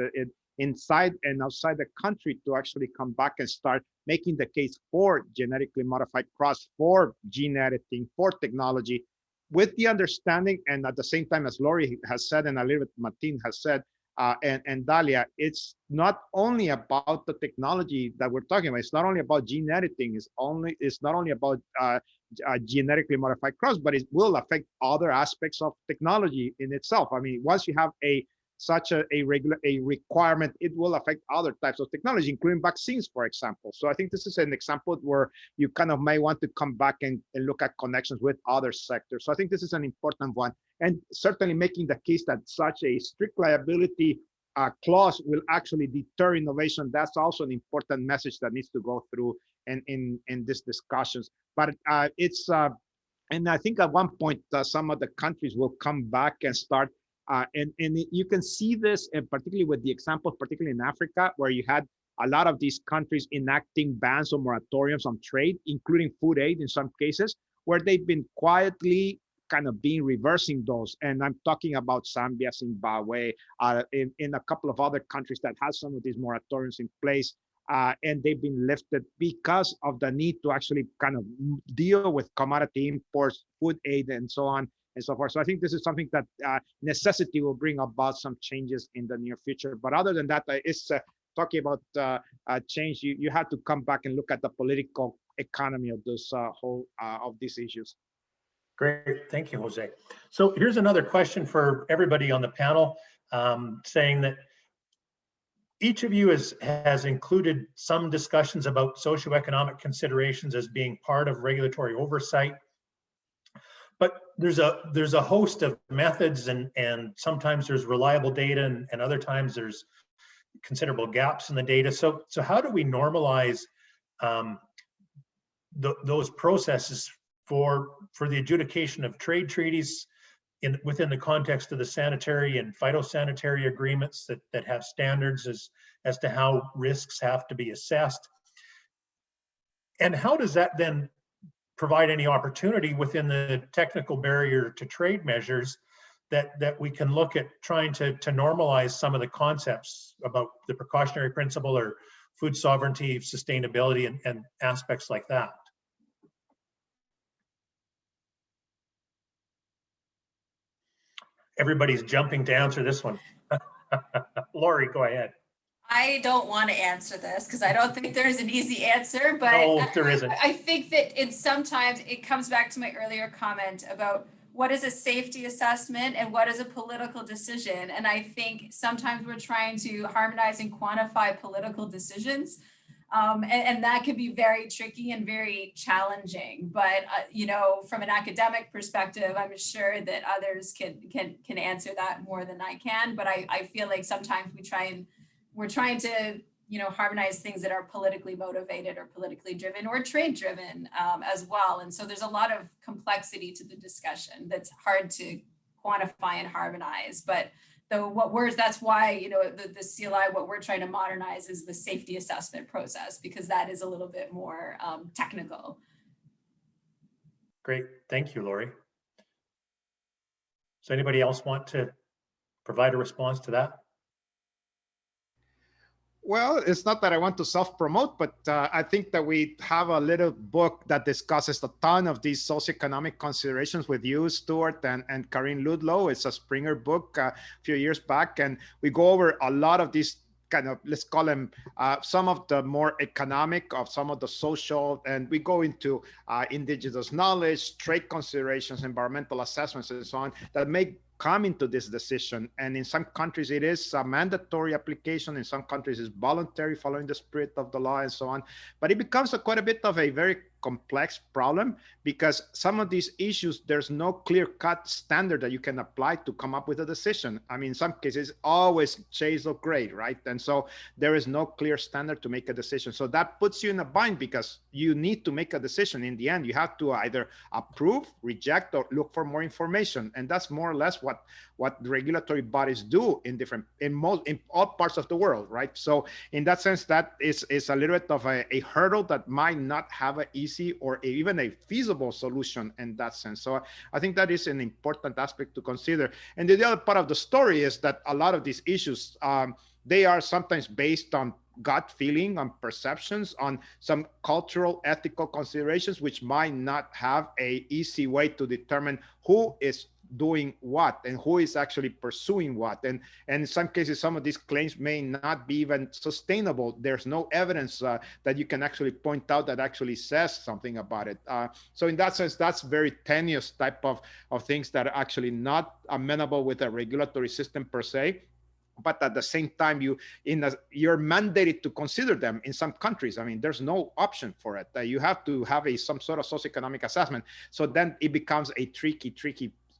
Speaker 4: inside and outside the country, to actually come back and start making the case for genetically modified crops, for gene editing, for technology, with the understanding, and at the same time, as Lori has said, and a little bit Martin has said, and Dalia, it's not only about the technology that we're talking about. It's not only about gene editing. It's not only about genetically modified crops, but it will affect other aspects of technology in itself. I mean, once you have such a requirement, it will affect other types of technology, including vaccines, for example. So I think this is an example where you kind of may want to come back and look at connections with other sectors. So I think this is an important one. And certainly making the case that such a strict liability clause will actually deter innovation. That's also an important message that needs to go through in these discussions. But and I think at one point, some of the countries will come back and start and you can see this, particularly with the example, particularly in Africa, where you had a lot of these countries enacting bans or moratoriums on trade, including food aid in some cases, where they've been quietly kind of reversing those. And I'm talking about Zambia, Zimbabwe, in a couple of other countries that have some of these moratoriums in place. And they've been lifted because of the need to actually kind of deal with commodity imports, food aid, and so on and so forth. So I think this is something that necessity will bring about some changes in the near future. But other than that, it's talking about change. You have to come back and look at the political economy of this of these issues.
Speaker 1: Great, thank you, Jose. So here's another question for everybody on the panel, saying that each of you has included some discussions about socioeconomic considerations as being part of regulatory oversight. But there's a host of methods, and sometimes there's reliable data, and other times there's considerable gaps in the data. So how do we normalize those processes for the adjudication of trade treaties within the context of the sanitary and phytosanitary agreements that have standards as to how risks have to be assessed? And how does that then provide any opportunity within the technical barrier to trade measures that we can look at trying to normalize some of the concepts about the precautionary principle or food sovereignty, sustainability, and aspects like that? Everybody's jumping to answer this one. Lori, go ahead.
Speaker 3: I don't want to answer this because I don't think there's an easy answer, but
Speaker 1: No, there isn't.
Speaker 3: I think that sometimes it comes back to my earlier comment about what is a safety assessment and what is a political decision. And I think sometimes we're trying to harmonize and quantify political decisions. And that can be very tricky and very challenging. But, you know, from an academic perspective, I'm sure that others can answer that more than I can. But I feel like sometimes we're trying to, you know, harmonize things that are politically motivated or politically driven or trade driven as well. And so there's a lot of complexity to the discussion that's hard to quantify and harmonize. But that's why, you know, the CLI, what we're trying to modernize is the safety assessment process, because that is a little bit more technical.
Speaker 1: Great, thank you, Lori. Does anybody else want to provide a response to that?
Speaker 4: Well, it's not that I want to self-promote, but I think that we have a little book that discusses a ton of these socioeconomic considerations with you, Stuart, and Karine Ludlow. It's a Springer book a few years back, and we go over a lot of these kind of, let's call them some of the more economic, of some of the social, and we go into indigenous knowledge, trade considerations, environmental assessments, and so on, that make come into this decision. And in some countries it is a mandatory application, in some countries it's voluntary, following the spirit of the law and so on. But it becomes quite a bit of a very complex problem, because some of these issues, there's no clear-cut standard that you can apply to come up with a decision. I mean, in some cases, always shades of gray, right? And so there is no clear standard to make a decision. So that puts you in a bind, because you need to make a decision. In the end, you have to either approve, reject, or look for more information. And that's more or less what regulatory bodies do in all parts of the world, right? So in that sense, that is a little bit of a hurdle that might not have an easy or even a feasible solution in that sense. So I think that is an important aspect to consider. And the other part of the story is that a lot of these issues, they are sometimes based on gut feeling, on perceptions, on some cultural, ethical considerations, which might not have an easy way to determine who is doing what and who is actually pursuing what. And in some cases, some of these claims may not be even sustainable. There's no evidence that you can actually point out that actually says something about it. So in that sense, that's very tenuous type of things that are actually not amenable with a regulatory system per se. But at the same time, you're mandated to consider them in some countries. I mean, there's no option for it. You have to have some sort of socioeconomic assessment. So then it becomes a tricky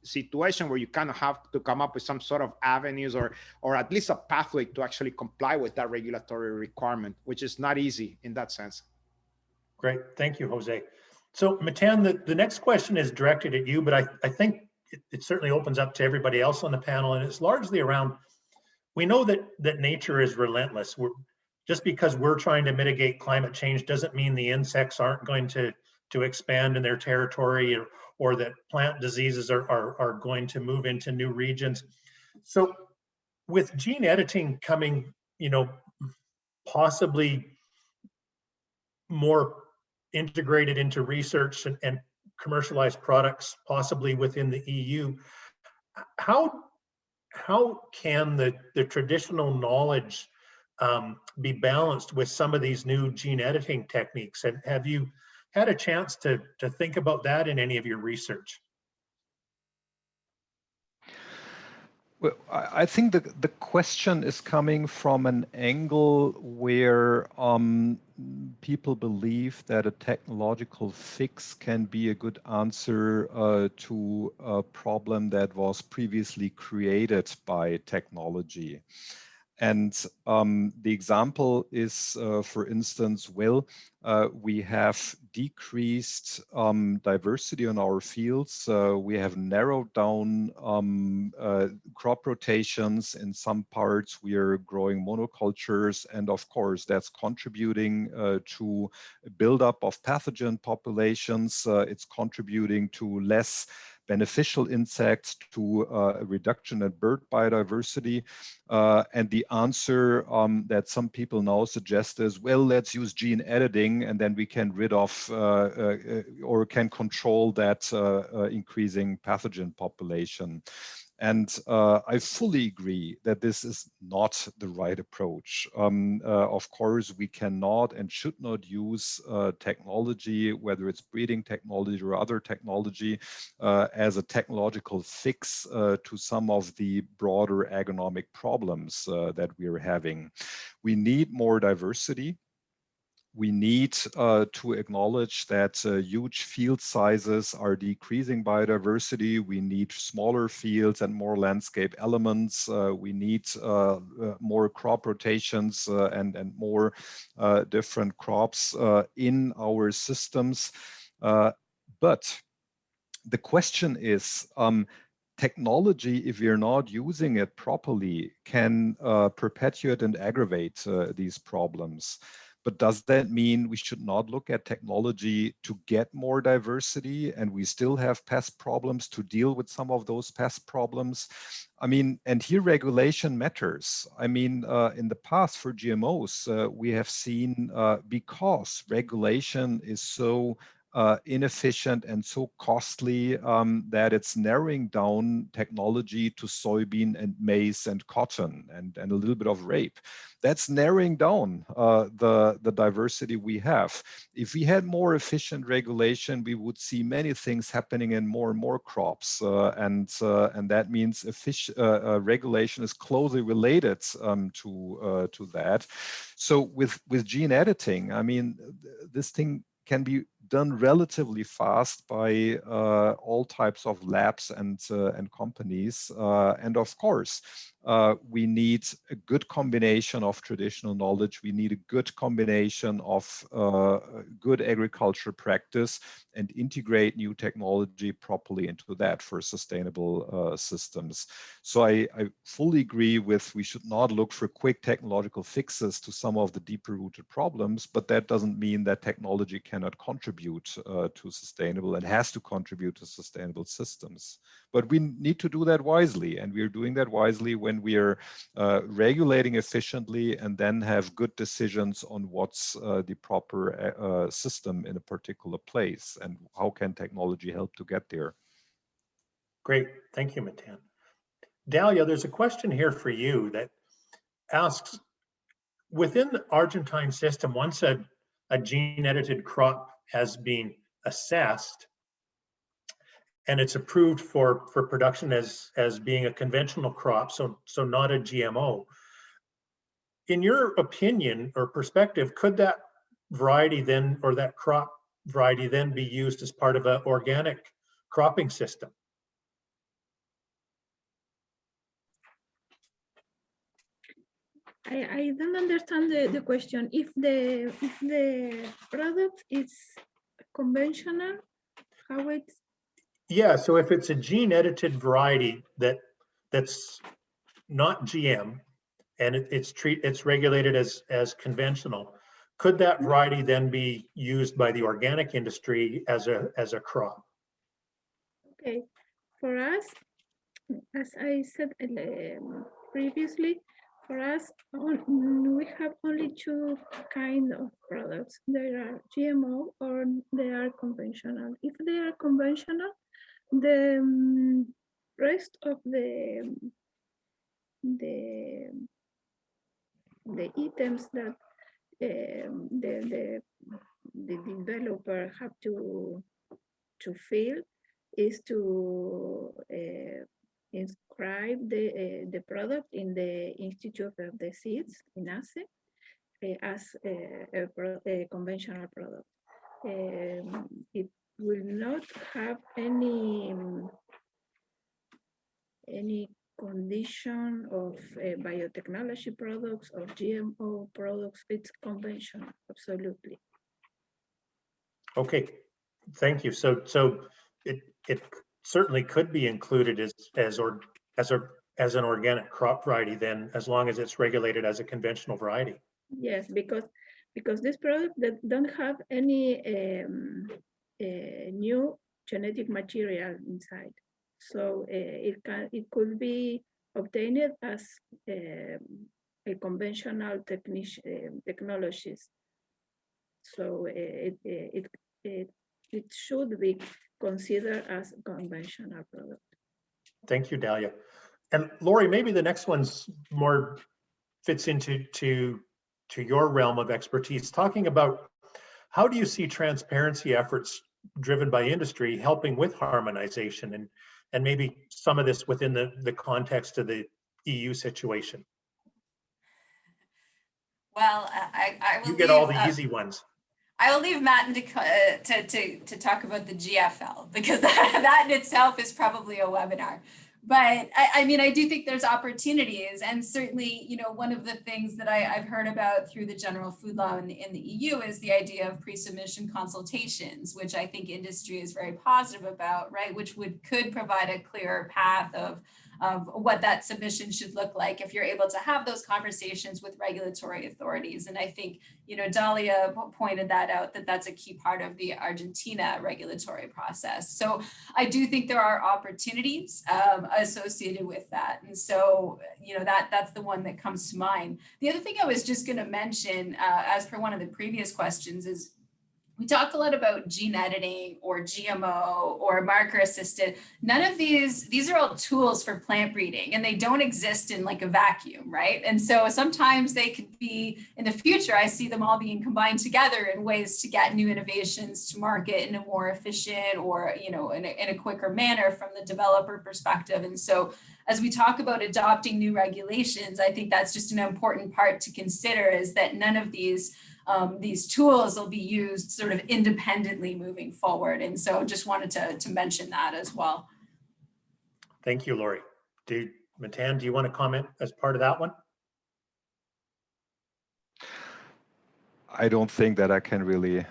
Speaker 4: situation where you kind of have to come up with some sort of avenues or at least a pathway to actually comply with that regulatory requirement, which is not easy in that sense.
Speaker 1: Great, thank you, Jose. So Matan, the next question is directed at you, but I think it certainly opens up to everybody else on the panel, and it's largely around, we know that nature is relentless. Just because we're trying to mitigate climate change doesn't mean the insects aren't going to expand in their territory, or that plant diseases are going to move into new regions. So with gene editing coming, you know, possibly more integrated into research and commercialized products, possibly within the EU, how can the traditional knowledge be balanced with some of these new gene editing techniques? And have you had a chance to think about that in any of your research?
Speaker 2: Well, I think the question is coming from an angle where people believe that a technological fix can be a good answer to a problem that was previously created by technology. And the example is, for instance, we have decreased diversity in our fields. We have narrowed down crop rotations. In some parts, we are growing monocultures. And of course, that's contributing to a buildup of pathogen populations. It's contributing to less beneficial insects, to a reduction in bird biodiversity. And the answer that some people now suggest is, well, let's use gene editing and then we can rid of or can control that increasing pathogen population. And I fully agree that this is not the right approach. Of course, we cannot and should not use technology, whether it's breeding technology or other technology, as a technological fix to some of the broader agronomic problems that we are having. We need more diversity. We need to acknowledge that huge field sizes are decreasing biodiversity. We need smaller fields and more landscape elements. We need more crop rotations and more different crops in our systems. But the question is, technology, if you're not using it properly, can perpetuate and aggravate these problems. But does that mean we should not look at technology to get more diversity and we still have pest problems to deal with some of those pest problems? I mean, and here regulation matters. I mean, in the past for GMOs, we have seen because regulation is so inefficient and so costly that it's narrowing down technology to soybean and maize and cotton and a little bit of rape. That's narrowing down the diversity we have. If we had more efficient regulation, we would see many things happening in more and more crops. And that means regulation is closely related to that. So with gene editing, I mean, this thing can be done relatively fast by all types of labs and companies. And of course, we need a good combination of traditional knowledge. We need a good combination of good agriculture practice and integrate new technology properly into that for sustainable systems. So I fully agree with we should not look for quick technological fixes to some of the deeper rooted problems, but that doesn't mean that technology cannot contribute to sustainable and has to contribute to sustainable systems. But we need to do that wisely, and we are doing that wisely when we are regulating efficiently and then have good decisions on what's the proper system in a particular place and how can technology help to get there.
Speaker 1: Great, thank you, Matan. Dalia, there's a question here for you that asks, within the Argentine system, once a gene-edited crop has been assessed and it's approved for production as being a conventional crop, so not a GMO, in your opinion or perspective, could that variety then, or that crop variety then be used as part of an organic cropping system?
Speaker 5: I don't understand the question. If the product is conventional, how it's?
Speaker 1: Yeah, so if it's a gene-edited variety that's not GM and it's regulated as conventional, could that variety then be used by the organic industry as a crop?
Speaker 5: Okay, for us, as I said previously, for us, we have only two kind of products. They are GMO or they are conventional. If they are conventional, the rest of the items that the developer have to fill is to inscribe the product in the Institute of the Seeds in ACE as a conventional product. It will not have any condition of biotechnology products or GMO products. It's conventional, absolutely.
Speaker 1: Okay, thank you. So it certainly could be included as an organic crop variety then, as long as it's regulated as a conventional variety.
Speaker 5: Yes, because this product that don't have any new genetic material inside, so it could be obtained as a conventional technologies. So it should be considered as a conventional product.
Speaker 1: Thank you, Dalia. And Lori, maybe the next one's more fits into your realm of expertise, talking about how do you see transparency efforts driven by industry helping with harmonization, and maybe some of this within the context of the EU situation?
Speaker 3: Well, I will
Speaker 1: You get all the easy ones.
Speaker 3: I will leave Matt to talk about the GFL, because that in itself is probably a webinar. But I mean, I do think there's opportunities, and certainly, you know, one of the things that I've heard about through the general food law in the EU is the idea of pre-submission consultations, which I think industry is very positive about, right? Which could provide a clearer path of what that submission should look like if you're able to have those conversations with regulatory authorities. And I think, you know, Dalia pointed that out, that that's a key part of the Argentina regulatory process. So I do think there are opportunities associated with that. And so, you know, that's the one that comes to mind. The other thing I was just going to mention, as per one of the previous questions, is we talk a lot about gene editing or GMO or marker assisted. None of these are all tools for plant breeding, and they don't exist in like a vacuum, right? And so sometimes they could be, in the future, I see them all being combined together in ways to get new innovations to market in a more efficient or, you know, in a quicker manner from the developer perspective. And so as we talk about adopting new regulations, I think that's just an important part to consider, is that none of these tools will be used sort of independently moving forward. And so just wanted to mention that as well.
Speaker 1: Thank you, Lori. Matan, do you want to comment as part of that one?
Speaker 2: I don't think that I can really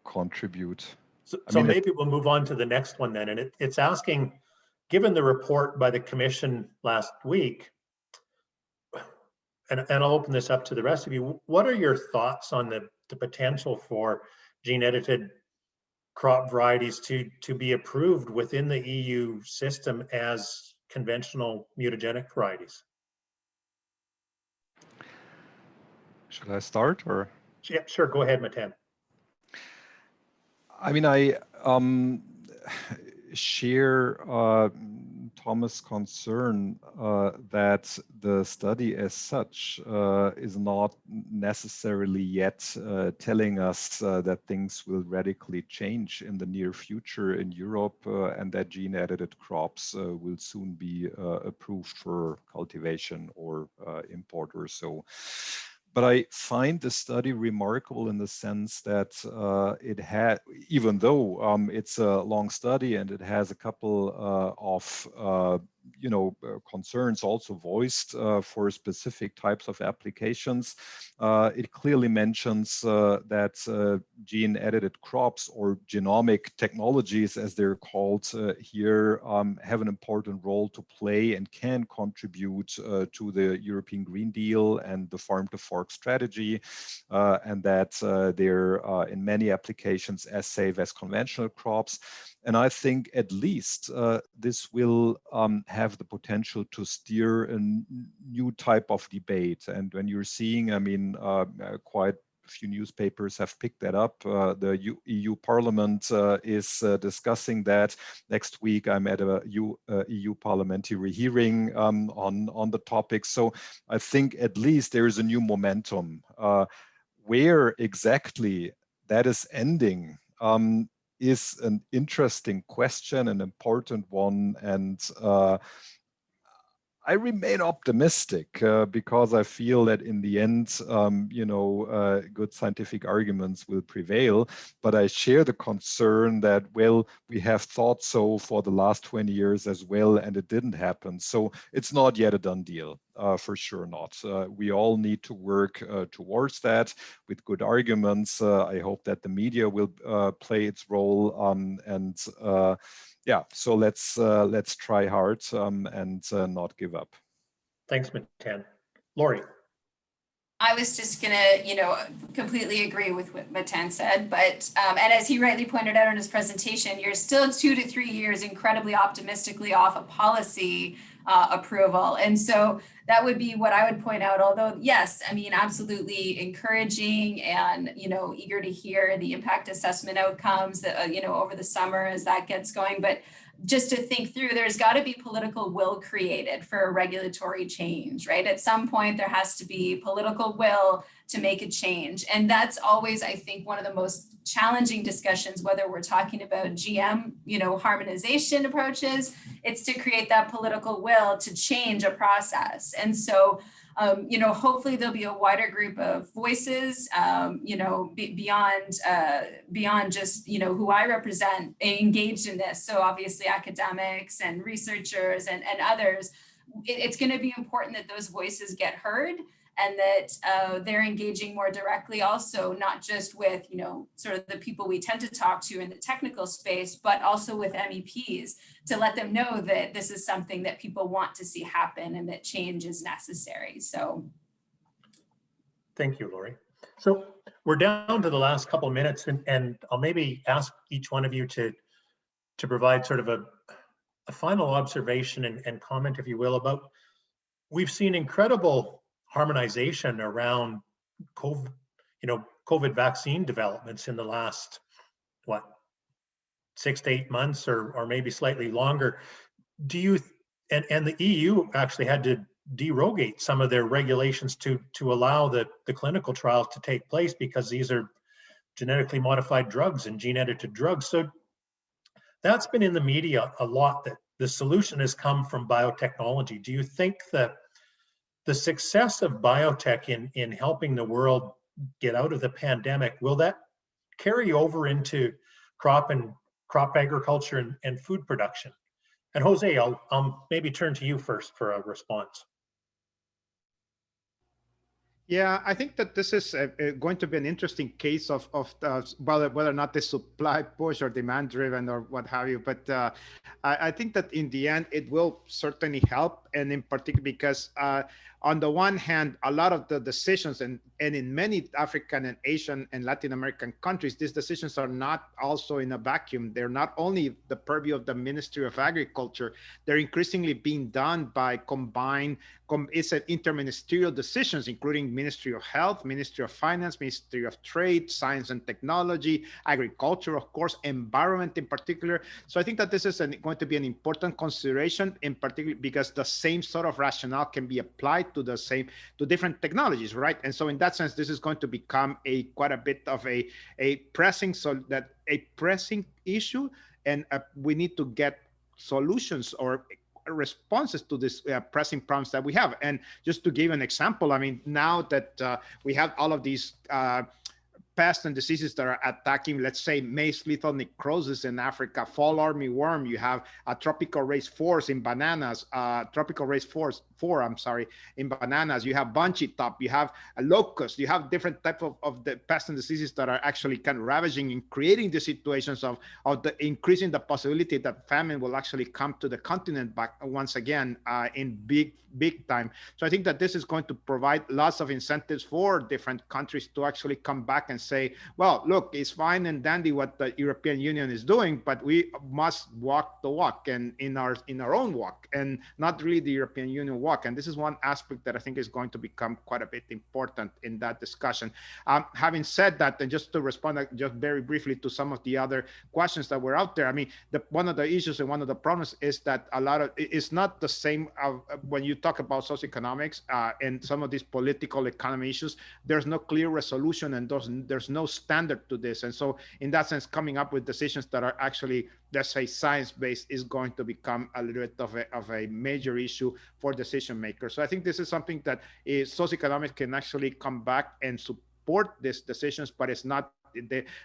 Speaker 2: contribute.
Speaker 1: So maybe we'll move on to the next one then. And it's asking, given the report by the Commission last week, and I'll open this up to the rest of you, what are your thoughts on the potential for gene-edited crop varieties to be approved within the EU system as conventional mutagenic varieties?
Speaker 2: Should I start, or?
Speaker 1: Yeah, sure, go ahead, Matan.
Speaker 2: I mean, I share Thomas' concern that the study as such is not necessarily yet telling us that things will radically change in the near future in Europe, and that gene-edited crops will soon be approved for cultivation or import or so. But I find the study remarkable in the sense that it had, even though it's a long study and it has a couple of concerns also voiced for specific types of applications, it clearly mentions that gene-edited crops, or genomic technologies as they're called here, have an important role to play and can contribute to the European Green Deal and the farm to fork strategy, and that they're in many applications as safe as conventional crops. And I think at least this will have the potential to steer a new type of debate. And when you're seeing, I mean, quite a few newspapers have picked that up. The EU Parliament is discussing that. Next week, I'm at a EU parliamentary hearing on the topic. So I think at least there is a new momentum. Where exactly that is ending, is an interesting question, an important one, and I remain optimistic because I feel that in the end, good scientific arguments will prevail. But I share the concern that, well, we have thought so for the last 20 years as well, and it didn't happen. So it's not yet a done deal, for sure not. We all need to work towards that with good arguments. I hope that the media will play its role, yeah, so let's try hard and not give up.
Speaker 1: Thanks, Matan. Lori.
Speaker 3: I was just gonna, completely agree with what Matan said, but, and as he rightly pointed out in his presentation, you're still 2 to 3 years incredibly optimistically off a policy approval. And so that would be what I would point out, although yes, I mean, absolutely encouraging and, eager to hear the impact assessment outcomes that, over the summer as that gets going. But just to think through, there's got to be political will created for a regulatory change, right? At some point, there has to be political will to make a change. And that's always, I think, one of the most challenging discussions, whether we're talking about GM, harmonization approaches, it's to create that political will to change a process. And so, hopefully there'll be a wider group of voices, beyond just, who I represent engaged in this. So obviously academics and researchers and others, it's going to be important that those voices get heard and that they're engaging more directly also, not just with, sort of the people we tend to talk to in the technical space, but also with MEPs to let them know that this is something that people want to see happen and that change is necessary. So.
Speaker 1: Thank you, Lori. So we're down to the last couple of minutes and I'll maybe ask each one of you to provide sort of a final observation and comment, if you will, about we've seen incredible harmonization around COVID vaccine developments in the last, 6 to 8 months or maybe slightly longer. Do you, and the EU actually had to derogate some of their regulations to allow the clinical trials to take place because these are genetically modified drugs and gene edited drugs. So that's been in the media a lot, that the solution has come from biotechnology. Do you think that the success of biotech in helping the world get out of the pandemic, will that carry over into crop agriculture and food production? And Jose, I'll maybe turn to you first for a response.
Speaker 4: Yeah, I think that this is going to be an interesting case of whether or not the supply push or demand driven or what have you. But I think that in the end, it will certainly help. And in particular, because on the one hand, a lot of the decisions and in many African and Asian and Latin American countries, these decisions are not also in a vacuum. They're not only the purview of the Ministry of Agriculture, they're increasingly being done by it's an interministerial decisions, including Ministry of Health, Ministry of Finance, Ministry of Trade, Science and Technology, Agriculture, of course, Environment in particular. So I think that this is going to be an important consideration, in particular because the same sort of rationale can be applied to different technologies, right? And so in that sense, this is going to become quite a bit of a pressing issue, and we need to get solutions or responses to this pressing problems that we have. And just to give an example, I mean, now that we have all of these pests and diseases that are attacking, let's say, maize lethal necrosis in Africa, fall armyworm, you have a tropical race 4s in bananas, tropical race 4 in bananas, you have bunchy top, you have a locust, you have different types of the pests and diseases that are actually kind of ravaging and creating the situations of the increasing the possibility that famine will actually come to the continent back once again in big time. So I think that this is going to provide lots of incentives for different countries to actually come back and say, well, look, it's fine and dandy what the European Union is doing, but we must walk the walk and in our own walk, and not really the European Union walk. And this is one aspect that I think is going to become quite a bit important in that discussion. Having said that, and just to respond just very briefly to some of the other questions that were out there, I mean, one of the issues and one of the problems is that it's not the same when you talk about socioeconomics and some of these political economy issues. There's no clear resolution, and there's there's no standard to this. And so in that sense, coming up with decisions that are actually, let's say, science-based is going to become a little bit of a major issue for decision makers. So I think this is something that socioeconomics can actually come back and support these decisions, but it's not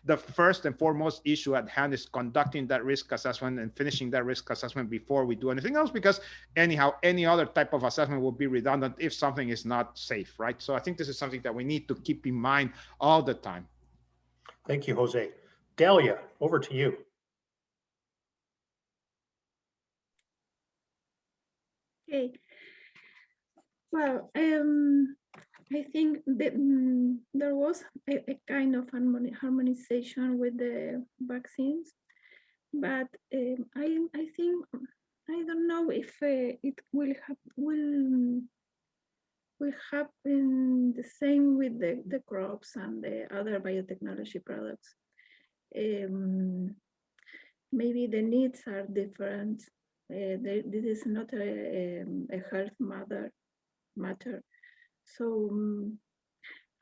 Speaker 4: the first and foremost issue at hand is conducting that risk assessment and finishing that risk assessment before we do anything else, because anyhow, any other type of assessment will be redundant if something is not safe, right? So I think this is something that we need to keep in mind all the time.
Speaker 1: Thank you, Jose. Delia, over to you.
Speaker 5: Okay. Well, I think that, there was a kind of harmonization with the vaccines, but I think I don't know if it will happen the same with the crops and the other biotechnology products. Maybe the needs are different. This is not a health matter. So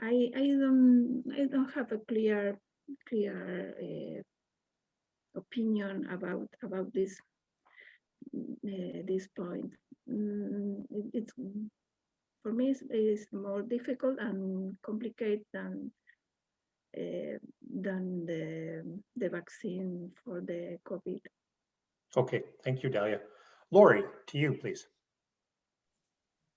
Speaker 5: I don't have a clear opinion about this point. It's for me it's more difficult and complicated than the vaccine for the COVID.
Speaker 1: Okay, thank you, Delia. Lori, to you, please.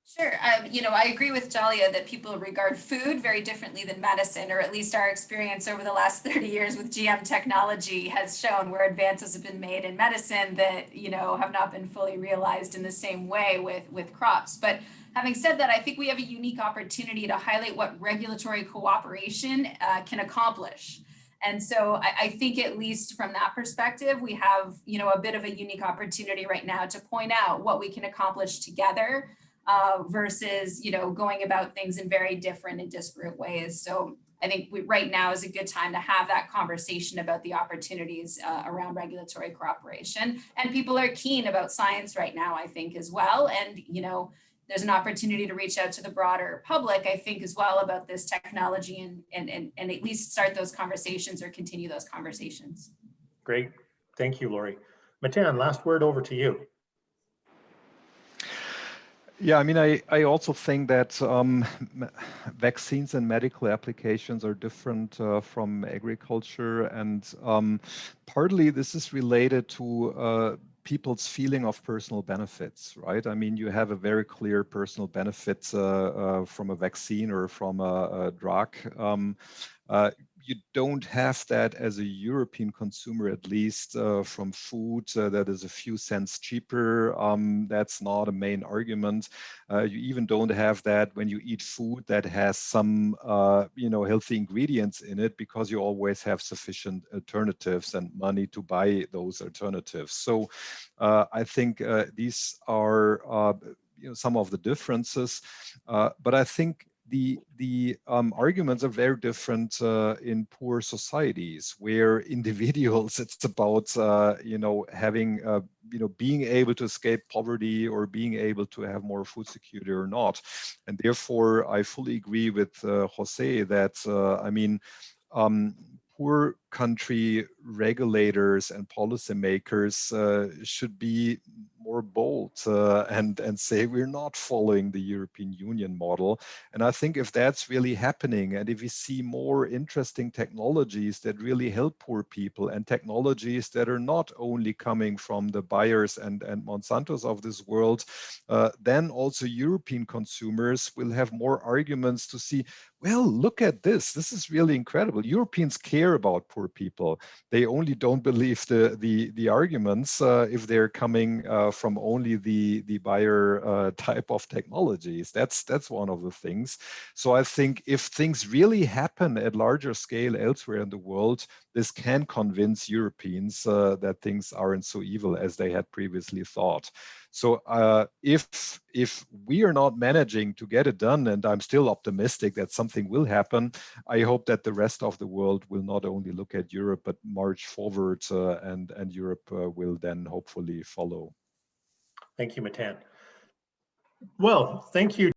Speaker 3: Sure. I agree with Dalia that people regard food very differently than medicine, or at least our experience over the last 30 years with GM technology has shown where advances have been made in medicine that, have not been fully realized in the same way with crops. But having said that, I think we have a unique opportunity to highlight what regulatory cooperation can accomplish. And so I think at least from that perspective, we have, a bit of a unique opportunity right now to point out what we can accomplish together versus, going about things in very different and disparate ways. So I think right now is a good time to have that conversation about the opportunities around regulatory cooperation. And people are keen about science right now, I think, as well. And, there's an opportunity to reach out to the broader public, I think, as well about this technology and at least start those conversations or continue those conversations.
Speaker 1: Great. Thank you, Lori. Matan, last word over to you.
Speaker 2: Yeah, I mean, I also think that vaccines and medical applications are different from agriculture, and partly this is related to people's feeling of personal benefits, right? I mean, you have a very clear personal benefit from a vaccine or from a drug. You don't have that as a European consumer, at least from food that is a few cents cheaper. That's not a main argument. You even don't have that when you eat food that has some, healthy ingredients in it, because you always have sufficient alternatives and money to buy those alternatives. So I think these are, some of the differences, but I think the arguments are very different in poor societies, where individuals, it's about having being able to escape poverty or being able to have more food security or not. And therefore I fully agree with Jose that poor country regulators and policymakers should be more bold and say we're not following the European Union model. And I think if that's really happening, and if we see more interesting technologies that really help poor people, and technologies that are not only coming from the Bayers and Monsantos of this world, then also European consumers will have more arguments to see, well, look at this. This is really incredible. Europeans care about poor people. They only don't believe the arguments if they're coming from only the Bayer type of technologies. That's one of the things. So I think if things really happen at larger scale elsewhere in the world, this can convince Europeans that things aren't so evil as they had previously thought. So if we are not managing to get it done, and I'm still optimistic that something will happen, I hope that the rest of the world will not only look at Europe, but march forward, and Europe will then hopefully follow.
Speaker 1: Thank you, Matan. Well, thank you.